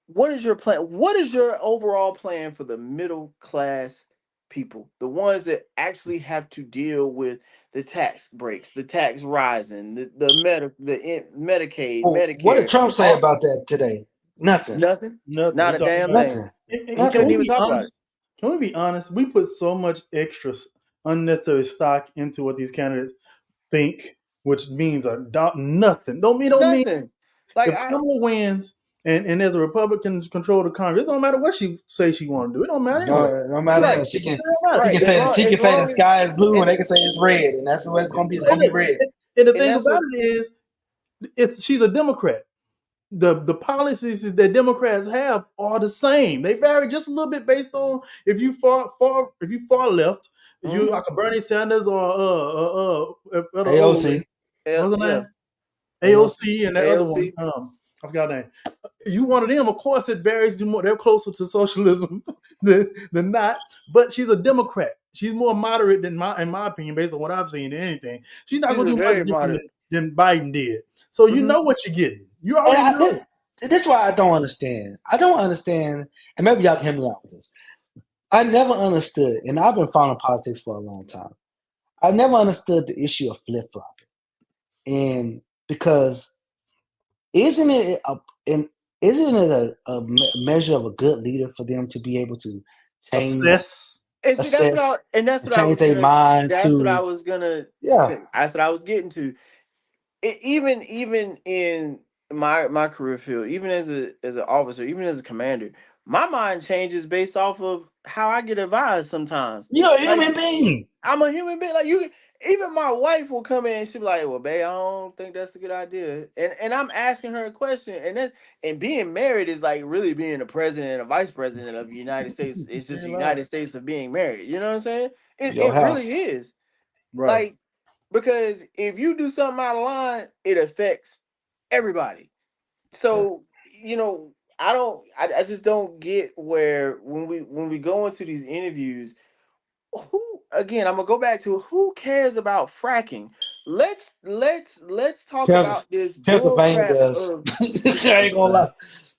what is your plan? What is your overall plan for the middle class people, the ones that actually have to deal with the tax breaks, the tax rising, Medicaid, Medicare? What did Trump say about that today? Nothing. Nothing. Not a damn thing. He couldn't even talk about it. Can we be honest? We put so much extra unnecessary stock into what these candidates think, which means nothing. Don't mean Nothing. Like, if Kamala wins and there's a Republican control the Congress, it don't matter what she say she want to do. It don't matter. No matter. Right. She can Right. she can say the sky is blue and they can say it's red, and that's what it's gonna be. It's gonna be red. And the thing about it is, she's a Democrat. The policies that Democrats have are the same. They vary just a little bit based on if you far left, you like a Bernie Sanders or AOC. What's the name? AOC and that other one. I forgot the name. You one of them, of course, it varies. They're closer to socialism than not. But she's a Democrat. She's more moderate than in my opinion, based on what I've seen. Than anything, she's not going to do much different than Biden did. So you know what you're getting. You already know. This is why I don't understand. And maybe y'all can help me out with this. I never understood, and I've been following politics for a long time. I never understood the issue of flip flopping, and because isn't it a measure of a good leader for them to be able to change, that's what their mind? That's what I was gonna. Yeah, that's what I was getting to. Even in my career field, even as an officer, even as a commander, my mind changes based off of how I get advised sometimes. You're a human being. I'm a human being. Like, even my wife will come in and she'll be like, "Well, babe, I don't think that's a good idea." And I'm asking her a question, and being married is like really being a president and a vice president of the United States. It's just the Can't lie. United States of being married. You know what I'm saying? It Your it really house. is. Right. Like, because if you do something out of line, it affects everybody. Yeah. So, I just don't get where when we go into these interviews, who again, I'm gonna go back to who cares about fracking. Let's talk Pens- about this bull Pennsylvania crap does. of I ain't gonna lie. I,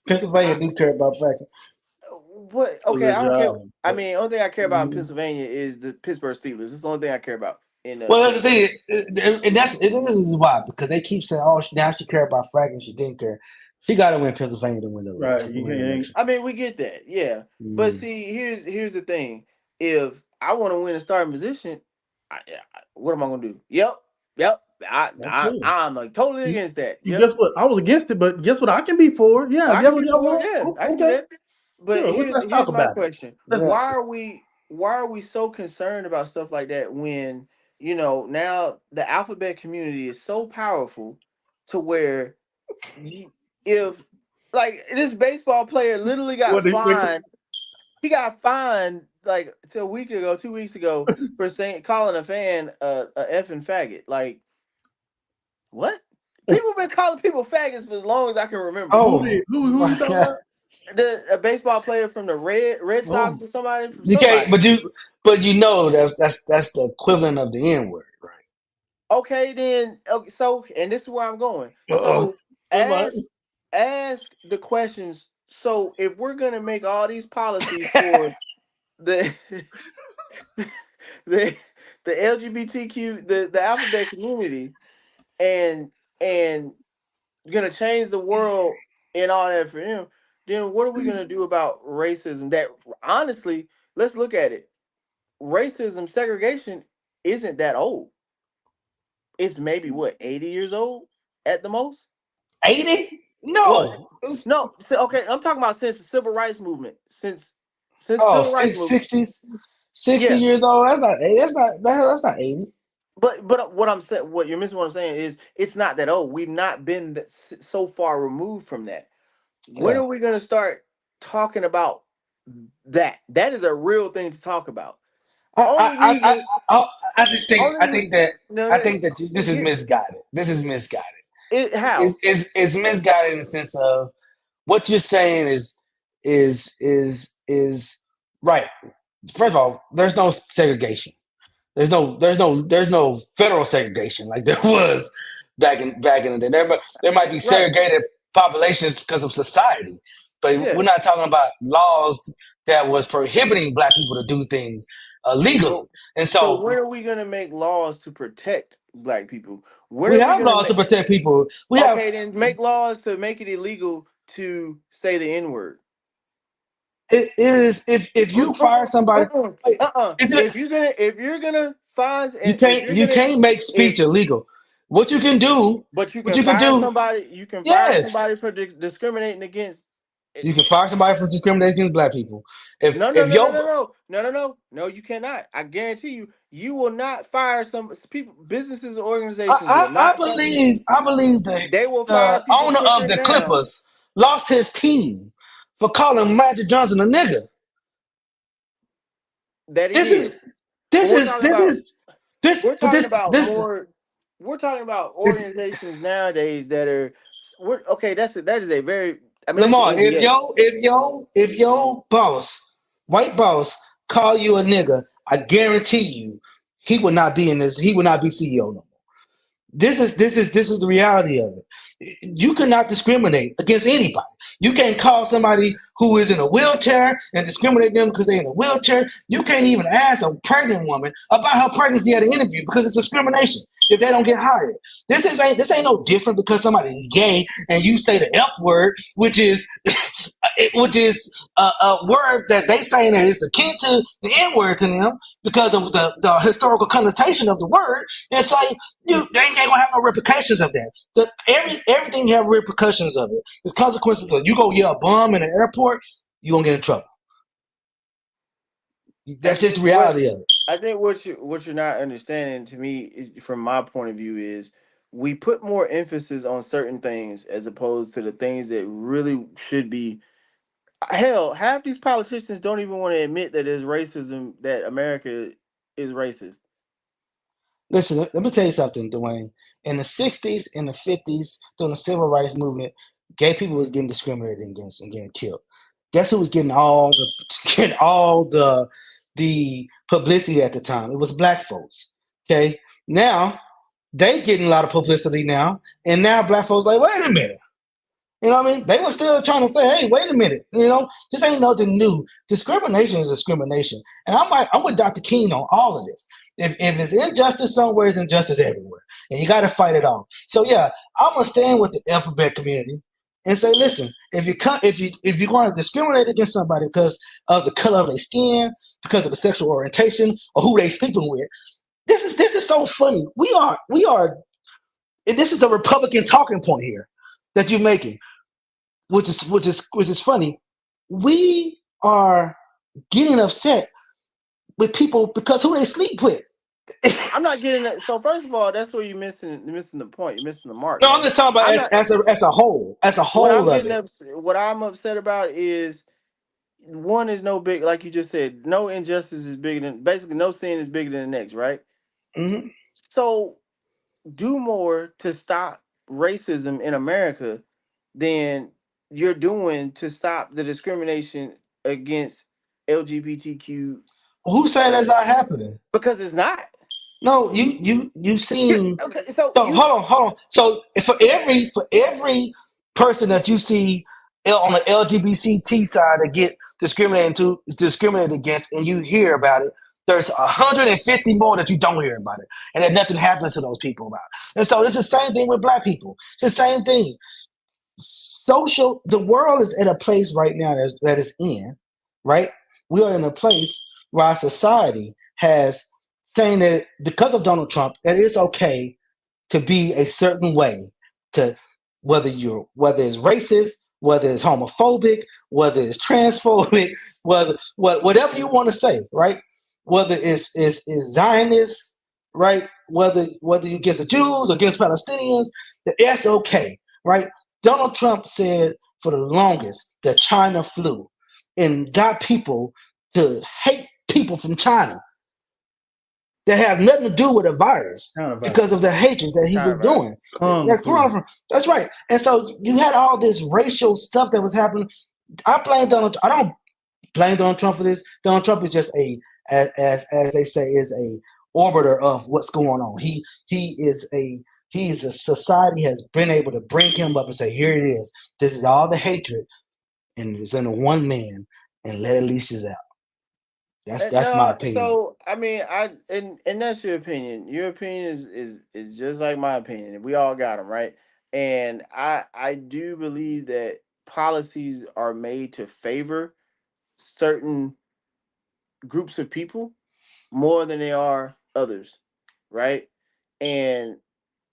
Pennsylvania do care about fracking. what. It was Okay, a I don't care. job. I But mean, only thing I care about in Mhm. Pennsylvania is the Pittsburgh Steelers. It's the only thing I care about in Well, that's the Pennsylvania. thing, and this is why, because they keep saying, "Oh, now she care about fracking. She didn't care. She got to win Pennsylvania to win right, to you win the can't. election." I mean, we get that, yeah. But Mm. see, here's the thing. If I want to win a starting position, what am I gonna do? Yep. Absolutely. I'm like totally You, against that. you Yep. guess what? I was against it, but guess what? I can be for it. Yeah, if I you can ever be y'all for it. want, Yeah, I can do okay, that. But sure. Let's talk here's my about it. question: Let's Yeah. discuss. Why are we so concerned about stuff like that when now the alphabet community is so powerful to where if like this baseball player literally got What they expect? fined. He got fined like a week ago, 2 weeks ago, for calling a fan a effing faggot. Like what? People been calling people faggots for as long as I can remember. Who Oh did? Who my you talking God! about? A baseball player from the Red Sox Oh, or somebody from You can't, somebody. but you know that's the equivalent of the N word, right? Okay, then so and this is where I'm going. uh-oh. So Somebody. ask the questions. So if we're gonna make all these policies for the the the LGBTQ the alphabet community and gonna change the world and all that for them, then what are we gonna do about racism? That honestly, let's look at it. Racism, segregation isn't that old. It's maybe what 80 years old at the most. 80? Well, No. no, okay, I'm talking about since the civil rights movement, since the Oh, civil rights movement. 60 Yeah, years old. That's not 80. but what I'm saying, what you're missing, what I'm saying is it's not that old. We've not been so far removed from that. When Yeah. are we going to start talking about that? That is a real thing to talk about. I I Only I I, reason, I, I just think only I reason, think that no, I no, think that this is here, misguided. This is misguided. how? It's misguided in the sense of what you're saying is right. First of all, there's no segregation. There's no federal segregation like there was back in the day. There might be Right? segregated populations because of society, but Yeah. we're not talking about laws that was prohibiting black people to do things legally. So, And so so when are we going to make laws to protect black people? When we are we have going to laws to make? protect people. We have Okay, then make laws to make it illegal to say the N word. it is if you fire somebody, wait, is it If you're gonna find you and if can't you're you gonna can't make if speech illegal. What you can do, but you what can you can fire do, somebody. You can fire yes. somebody for discriminating against. You can fire somebody for discriminating against black people. If No, no, if no, no, your no, no, no, no, no, no. You cannot. I guarantee you. You will not fire some people. Businesses and organizations will I not fire. believe that They will fire the people owner of sitting the down. Clippers lost his team for calling Magic Johnson a nigga. That he This did. is But this we're is talking this about. is this We're but talking about this more. We're talking about is organizations nowadays that are. Okay. That is a very. I mean, that's the Lamar. NBA. If your boss, white boss, call you a nigga, I guarantee you he would not be in this. He would not be CEO no more. This is the reality of it. You cannot discriminate against anybody. You can't call somebody who is in a wheelchair and discriminate them because they're in a wheelchair. You can't even ask a pregnant woman about her pregnancy at an interview because it's discrimination if they don't get hired. This ain't no different because somebody's gay and you say the F word, which is a word that they saying that it's akin to the N word to them because of the historical connotation of the word. It's like they ain't gonna have no repercussions of that. Everything have repercussions of it. There's consequences of you go yell a bum in an airport, you gonna get in trouble. That's just the What reality of it. I think what you're not understanding to me, from my point of view, is we put more emphasis on certain things as opposed to the things that really should be. Hell, half these politicians don't even want to admit that there's racism, that America is racist. Listen, let me tell you something, Dwayne. In the 60s, in the 50s, during the civil rights movement, gay people was getting discriminated against and getting killed. Guess who was getting all the publicity at the time? It was black folks. Okay. Now they getting a lot of publicity now, and now black folks like, wait a minute. You know what I mean? They were still trying to say, hey, wait a minute. You know, this ain't nothing new. Discrimination is discrimination. And I'm with Dr. King on all of this. If it's injustice somewhere, it's injustice everywhere. And you got to fight it off. So, yeah, I'm going to stand with the alphabet community and say, listen, if you're going to discriminate against somebody because of the color of their skin, because of the sexual orientation, or who they sleeping with, this is so funny. We are, and this is the Republican talking point here that you're making, which is funny. We are getting upset with people because who they sleep with. I'm not getting that. So first of all, that's where you're missing the point. You're missing the mark. No, man. I'm just talking about as a whole. As a whole What I'm upset about is, one is no big, like you just said, no injustice is bigger than, basically no sin is bigger than the next, right? Mm-hmm. So do more to stop racism in America than you're doing to stop the discrimination against LGBTQ. Who said that's not happening? Because it's not. No, you seen. Okay, So hold on. So for every person that you see on the LGBT side that get discriminated against, and you hear about it, there's 150 more that you don't hear about it, and that nothing happens to those people about it. And so it's the same thing with black people. It's the same thing. The world is at a place right now that is in, right? We are in a place where our society has saying that because of Donald Trump, that it's okay to be a certain way, to whether it's racist, whether it's homophobic, whether it's transphobic, whatever you want to say, right? Whether it's Zionist, right? Whether you against the Jews or against Palestinians, that's okay, right? Donald Trump said for the longest that China flu and got people to hate people from China that have nothing to do with a virus because of the hatred that he was doing. That's right. And so you had all this racial stuff that was happening. I don't blame Donald Trump for this. Donald Trump is just as they say, is a orbiter of what's going on. He's a society has been able to bring him up and say, here it is. This is all the hatred, and it's in one man, and let it leashes out. That's my opinion. So I mean, and that's your opinion. Your opinion is just like my opinion. We all got them, right? And I do believe that policies are made to favor certain groups of people more than they are others, right? And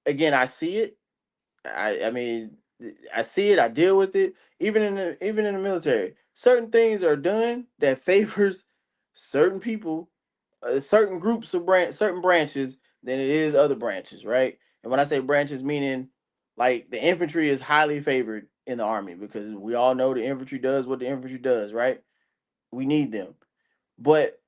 again, I see it. I mean, I see it. I deal with it. Even in the military, certain things are done that favors certain people, certain groups of certain branches than it is other branches, right? And when I say branches, meaning like the infantry is highly favored in the army because we all know the infantry does what the infantry does, right? We need them, but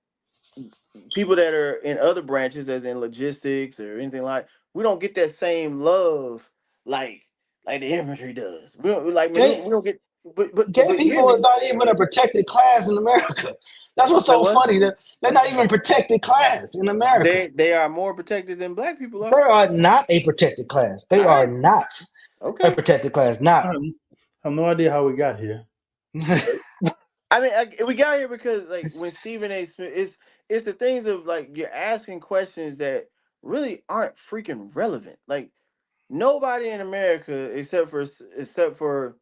people that are in other branches, as in logistics or anything like, we don't get that same love like the infantry does. We don't we don't get. But gay people is not even a protected class in America. That's what's so funny. They're not even a protected class in America. They are more protected than black people are. They are not a protected class. They are not a protected class. Not. I have no idea how we got here. I mean, we got here because like when Stephen A. Smith, it's the things of like you're asking questions that really aren't freaking relevant. Like nobody in America except for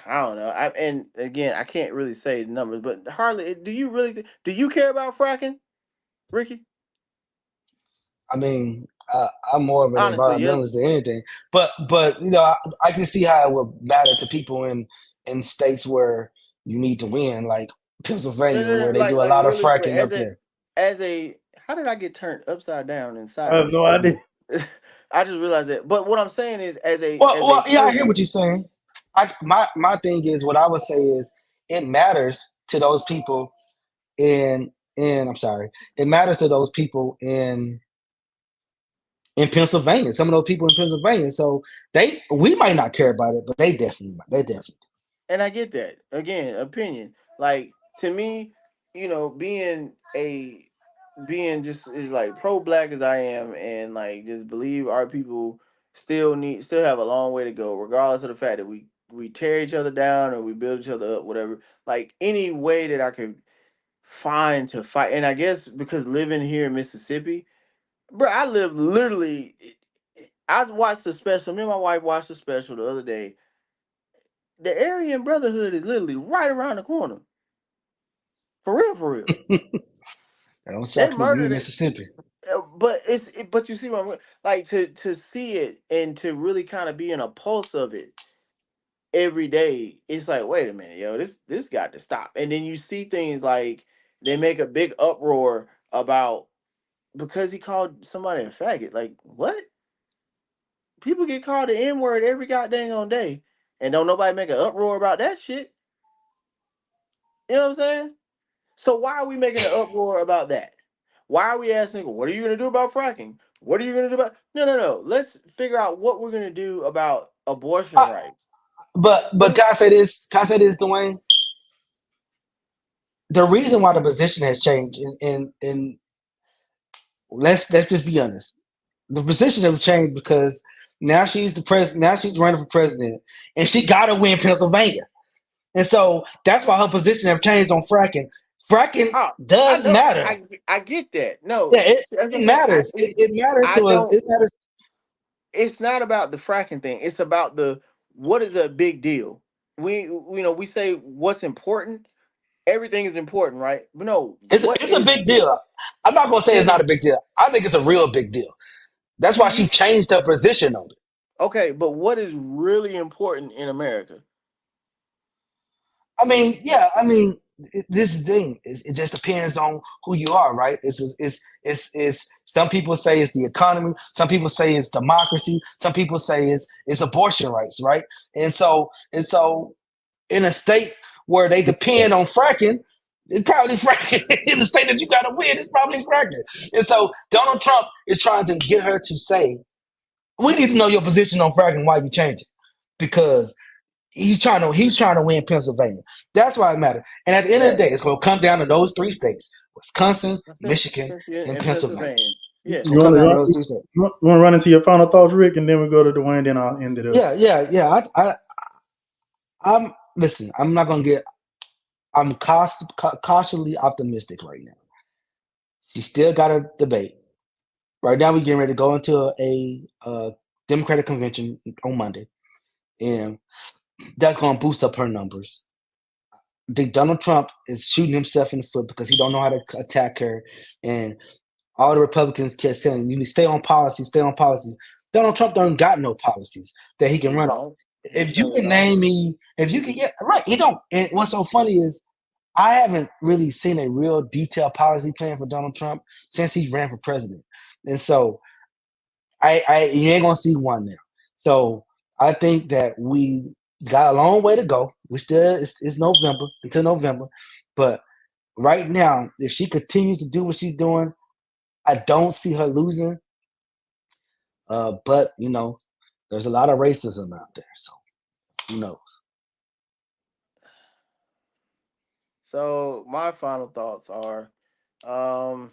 I don't know. And again, I can't really say the numbers, but hardly. Do you care about fracking, Ricky? I mean, I'm more of an environmentalist than anything, but you know, I can see how it would matter to people in states where you need to win, like Pennsylvania, where they do a lot of fracking up there. how did I get turned upside down and I have sideways? no idea. I just realized that. But what I'm saying is, as a Yeah, I hear person, what you're saying. My thing is, what I would say is, it matters to those people in I'm sorry, it matters to those people in Pennsylvania. Some of those people in Pennsylvania, so we might not care about it, but they definitely might. They definitely. and I get that. Again, opinion. Like to me, being just as like pro black as I am, and like just believe our people still have a long way to go, regardless of the fact that we tear each other down or we build each other up, whatever. Like any way that I could find to fight, and I guess because living here in Mississippi, bro, I live literally. I watched the special. Me and my wife watched the special the other day. The Aryan Brotherhood is literally right around the corner. For real, for real. That don't They shock me. You in murdered it. Mississippi? But you see what like to see it and to really kind of be in a pulse of it every day. It's like, wait a minute, yo, this got to stop. And then you see things like they make a big uproar about because he called somebody a faggot. Like what? People get called the N word every goddamn on day, and don't nobody make an uproar about that shit. You know what I'm saying? So why are we making an uproar about that? Why are we asking, what are you going to do about fracking? What are you going to do about? No, no, no. Let's figure out what we're going to do about abortion Uh, rights. but can I say this? Can I say this, Dwayne? The reason why the position has changed, and let's just be honest, the position has changed because now she's the president. Now she's running for president, and she got to win Pennsylvania. And so that's why her position have changed on fracking. Fracking Oh, I does know. matter. I get that. No, Yeah, as I it said, matters. It matters I to us. don't. It matters. It's not about the fracking thing. It's about the what is a big deal. We say what's important. Everything is important, right? But no, what It's a is big deal. I'm not gonna say it's not to a big deal. I think it's a real big deal. That's to why she you? changed her position on it. Okay, but what is really important in America? I mean, yeah, I mean, this is the thing. It just depends on who you are, right? It's some people say it's the economy, some people say it's democracy, some people say it's abortion rights, right? And so in a state where they depend on fracking, it's probably fracking. In the state that you gotta win, it's probably fracking. And so Donald Trump is trying to get her to say, we need to know your position on fracking, why you change it. Because he's trying to win Pennsylvania. That's why it matters. And at the end of the That day, it's gonna come down to those three states: Wisconsin, Michigan, and in Pennsylvania. Pennsylvania. Yeah. It's You gonna want come to down to run? those three states. You want to run into your final thoughts, Rick, and then we go to Dwayne. Then I'll end it up. Yeah. I'm listen. I'm not gonna get. I'm cautiously optimistic right now. She still got a debate. Right now, we're getting ready to go into a Democratic convention on Monday, and that's gonna boost up her numbers. I think Donald Trump is shooting himself in the foot because he don't know how to attack her, and all the Republicans kept saying, "You need to stay on policy, stay on policy." Donald Trump don't got no policies that he can He run on. don't. He If you certainly can don't. name me, if you can get right, he don't. And what's so funny is I haven't really seen a real detailed policy plan for Donald Trump since he ran for president, and so you ain't gonna see one now. So I think that we got a long way to go. We still it's November until November, but right now, if she continues to do what she's doing, I don't see her losing. But there's a lot of racism out there, so who knows? So my final thoughts are, um,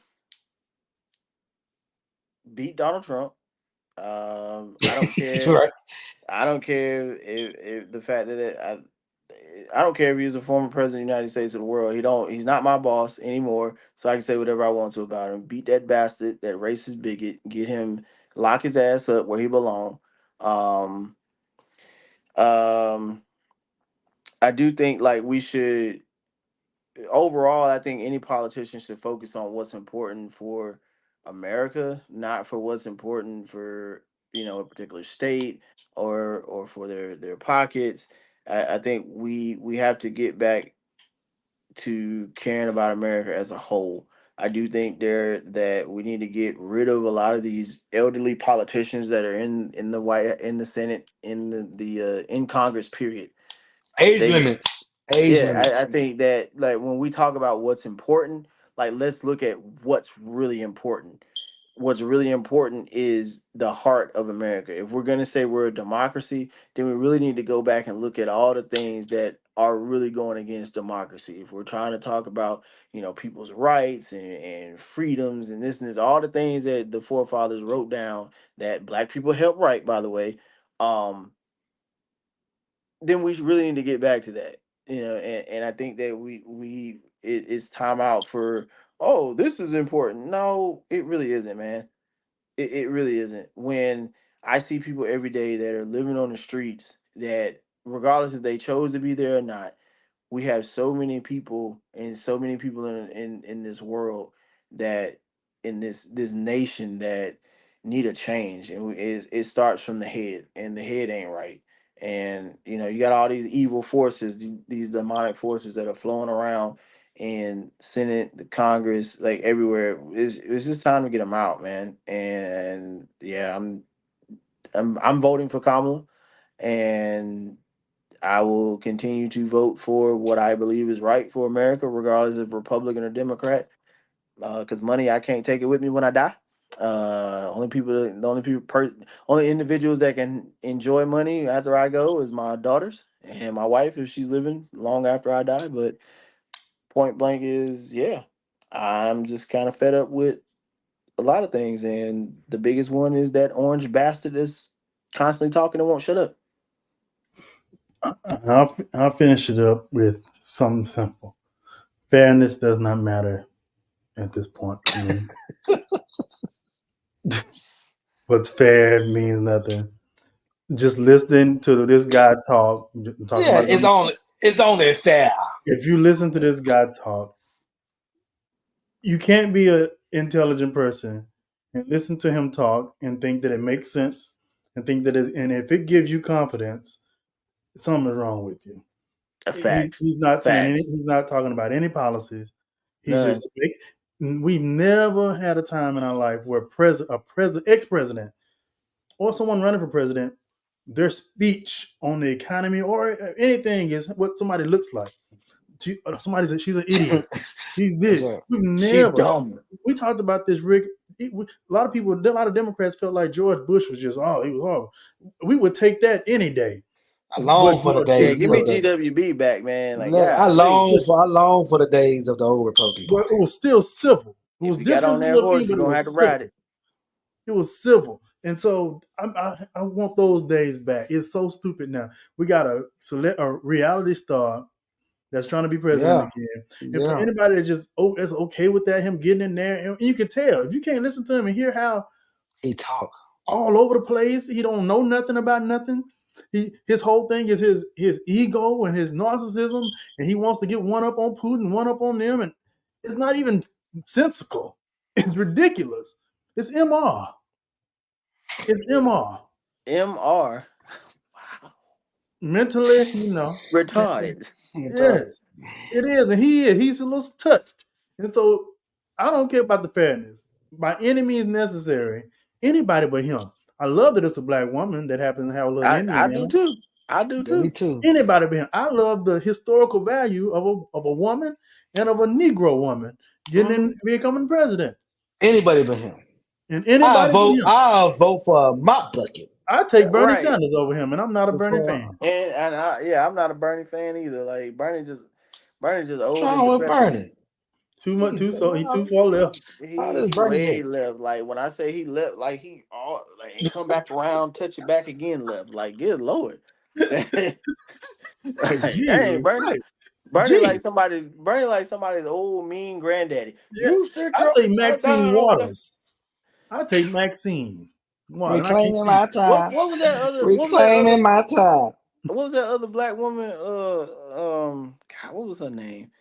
beat Donald Trump. I don't care. Right? I don't care if the fact that I don't care if he's a former president of the United States of the world. He's not my boss anymore, so I can say whatever I want to about him. Beat that bastard, that racist bigot. Get him, lock his ass up where he belong. Um, um, I do think like we should overall. I think any politician should focus on what's important for America, not for what's important for a particular state or for their pockets. I think we have to get back to caring about America as a whole. I do think that we need to get rid of a lot of these elderly politicians that are in the Senate, in Congress. Period. Age They limits. Age Yeah, I limits. think that, like, when we talk about what's important, like, let's look at what's really important. What's really important is the heart of America. If we're gonna say we're a democracy, then we really need to go back and look at all the things that are really going against democracy. If we're trying to talk about, people's rights and freedoms and this, all the things that the forefathers wrote down that black people helped write, by the way, um, then we really need to get back to that. And I think that it's time out for, oh, this is important. No, it really isn't, man. It really isn't. When I see people every day that are living on the streets, that regardless if they chose to be there or not, we have so many people, and so many people in this world, that in this nation, that need a change, and it starts from the head, and the head ain't right. And you got all these evil forces, these demonic forces that are flowing around in Senate, the Congress, like everywhere. It's just time to get them out, man. And yeah, I'm voting for Kamala, and I will continue to vote for what I believe is right for America, regardless of Republican or Democrat. Because money, I can't take it with me when I die. Only individuals that can enjoy money after I go is my daughters and my wife, if she's living long after I die. But point blank is, yeah, I'm just kind of fed up with a lot of things, and the biggest one is that orange bastard that's constantly talking and won't shut up. I'll finish it up with something simple. Fairness does not matter at this point to me. What's fair means nothing. Just listening to this guy talk Yeah, about it's only fair. if you listen to this guy talk, you can't be an intelligent person and listen to him talk and think that it makes sense and think that and if it gives you confidence, something is wrong with you. Facts. He's not saying Facts. he's not talking about any policies. He's None. just we've never had a time in our life where ex-president or someone running for president, their speech on the economy or anything is what somebody looks like. Somebody said she's an idiot. She's this. Right. We've She's never. dumb. We talked about this, Rick. A lot of Democrats felt like George Bush was just, he was horrible. We would take that any day. I long for the Yeah, days give me of the. GWB back, man. Like, I long for the days of the old Republican But Party. it was still civil. It was if you got on different, that horse, you're gonna have to ride it. It was civil. And so I want those days back. It's so stupid now. We got a reality star that's trying to be president again. And for anybody that just is okay with that, him getting in there, and you can tell if you can't listen to him and hear how he talk all over the place, he don't know nothing about nothing. His whole thing is his ego and his narcissism, and he wants to get one up on Putin, one up on them, and it's not even sensical. It's ridiculous. It's MR. It's MR. MR. Wow. Mentally, retarded. Yes, it is, and he's a little touched, and so I don't care about the fairness by any means necessary. Anybody but him. I love that it's a black woman that happens to have a little Indian. I do too. I do too. Me too. Anybody but him. I love the historical value of a woman and of a Negro woman becoming president. Anybody but him. And anybody but him. I'll vote for Mop Bucket. I take Bernie Sanders over him, and I'm not a Bernie fan. And I'm not a Bernie fan either. Like Bernie just old. What's wrong with Bernie? Too far left. He way left. Like when I say he left, like he come back around, touch it back again, left. Like good Lord. Like, dang, Bernie. Bernie like somebody's old mean granddaddy. Yeah. I'll take Maxine Waters. I'll take Maxine. Reclaiming my time. What was that other? Reclaiming my time. What was that other black woman? God, what was her name?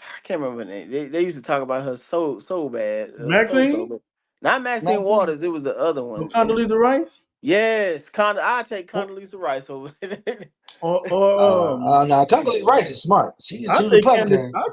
I can't remember her name. They used to talk about her so bad. Maxine? Not Maxine Waters. It was the other one. Condoleezza Rice? Yes, I take Condoleezza Rice over. No, Condoleezza Rice is smart. I'll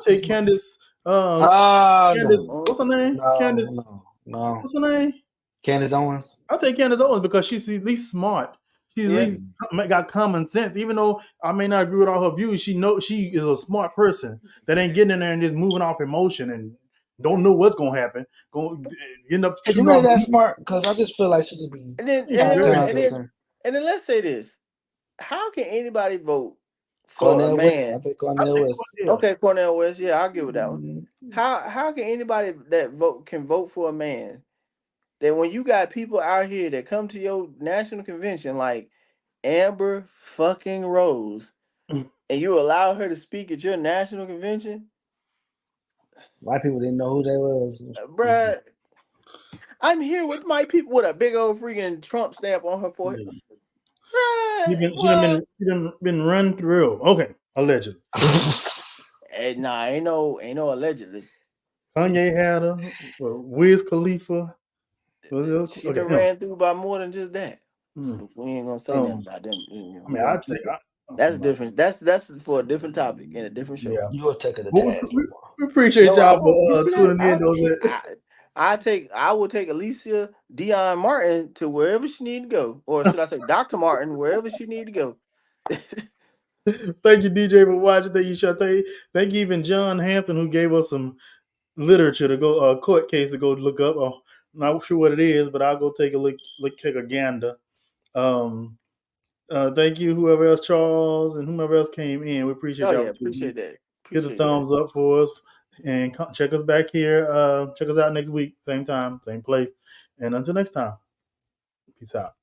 take Candace Candace, no. what's her name? Candace, no. what's her name? Candace Owens. I'll take Candace Owens because she's at least smart. She's at Yeah. least got common sense. Even though I may not agree with all her views, she knows she is a smart person that ain't getting in there and just moving off emotion and don't know what's gonna happen. Going end up Is she shooting really off. that smart? Because I just feel like she should be And then, Yeah, and, very then, downtown and, to the then, turn. and then let's say this: how can anybody vote for a Cornel West. I man? think I'll Cornel take West. yeah. Okay, Cornel West. Yeah, I'll give it that one. Mm, How can anybody that vote for a man that when you got people out here that come to your national convention like Amber fucking Rose, Mm. and you allow her to speak at your national convention, White people didn't know who they was. bruh. I'm here with my people with a big old freaking Trump stamp on her forehead. Yeah. Bruh, She done been run through. Okay, allegedly. Nah, ain't no allegedly. Kanye had her. Wiz Khalifa. She done ran through by more than just that. Mm. We ain't gonna say nothing about them. I mean, I think That's different. That's for a different topic in a different show. yeah. You will take her to Well, task. we appreciate No, I y'all won't. You for see tuning that? in. Those I will take Alicia Dion Martin to wherever she need to go, or should I say Dr. Martin wherever she need to go. Thank you, DJ, for watching. Thank you, Shante. Thank you, even John Hanson, who gave us some literature to go, court case to go look up. I'm not sure what it is, but I'll go take a look take a gander. Thank you, whoever else, Charles, and whomever else came in. We appreciate Oh y'all. yeah, appreciate that. Hit the thumbs up for us, and check us back here. Check us out next week, same time, same place. And until next time, peace out.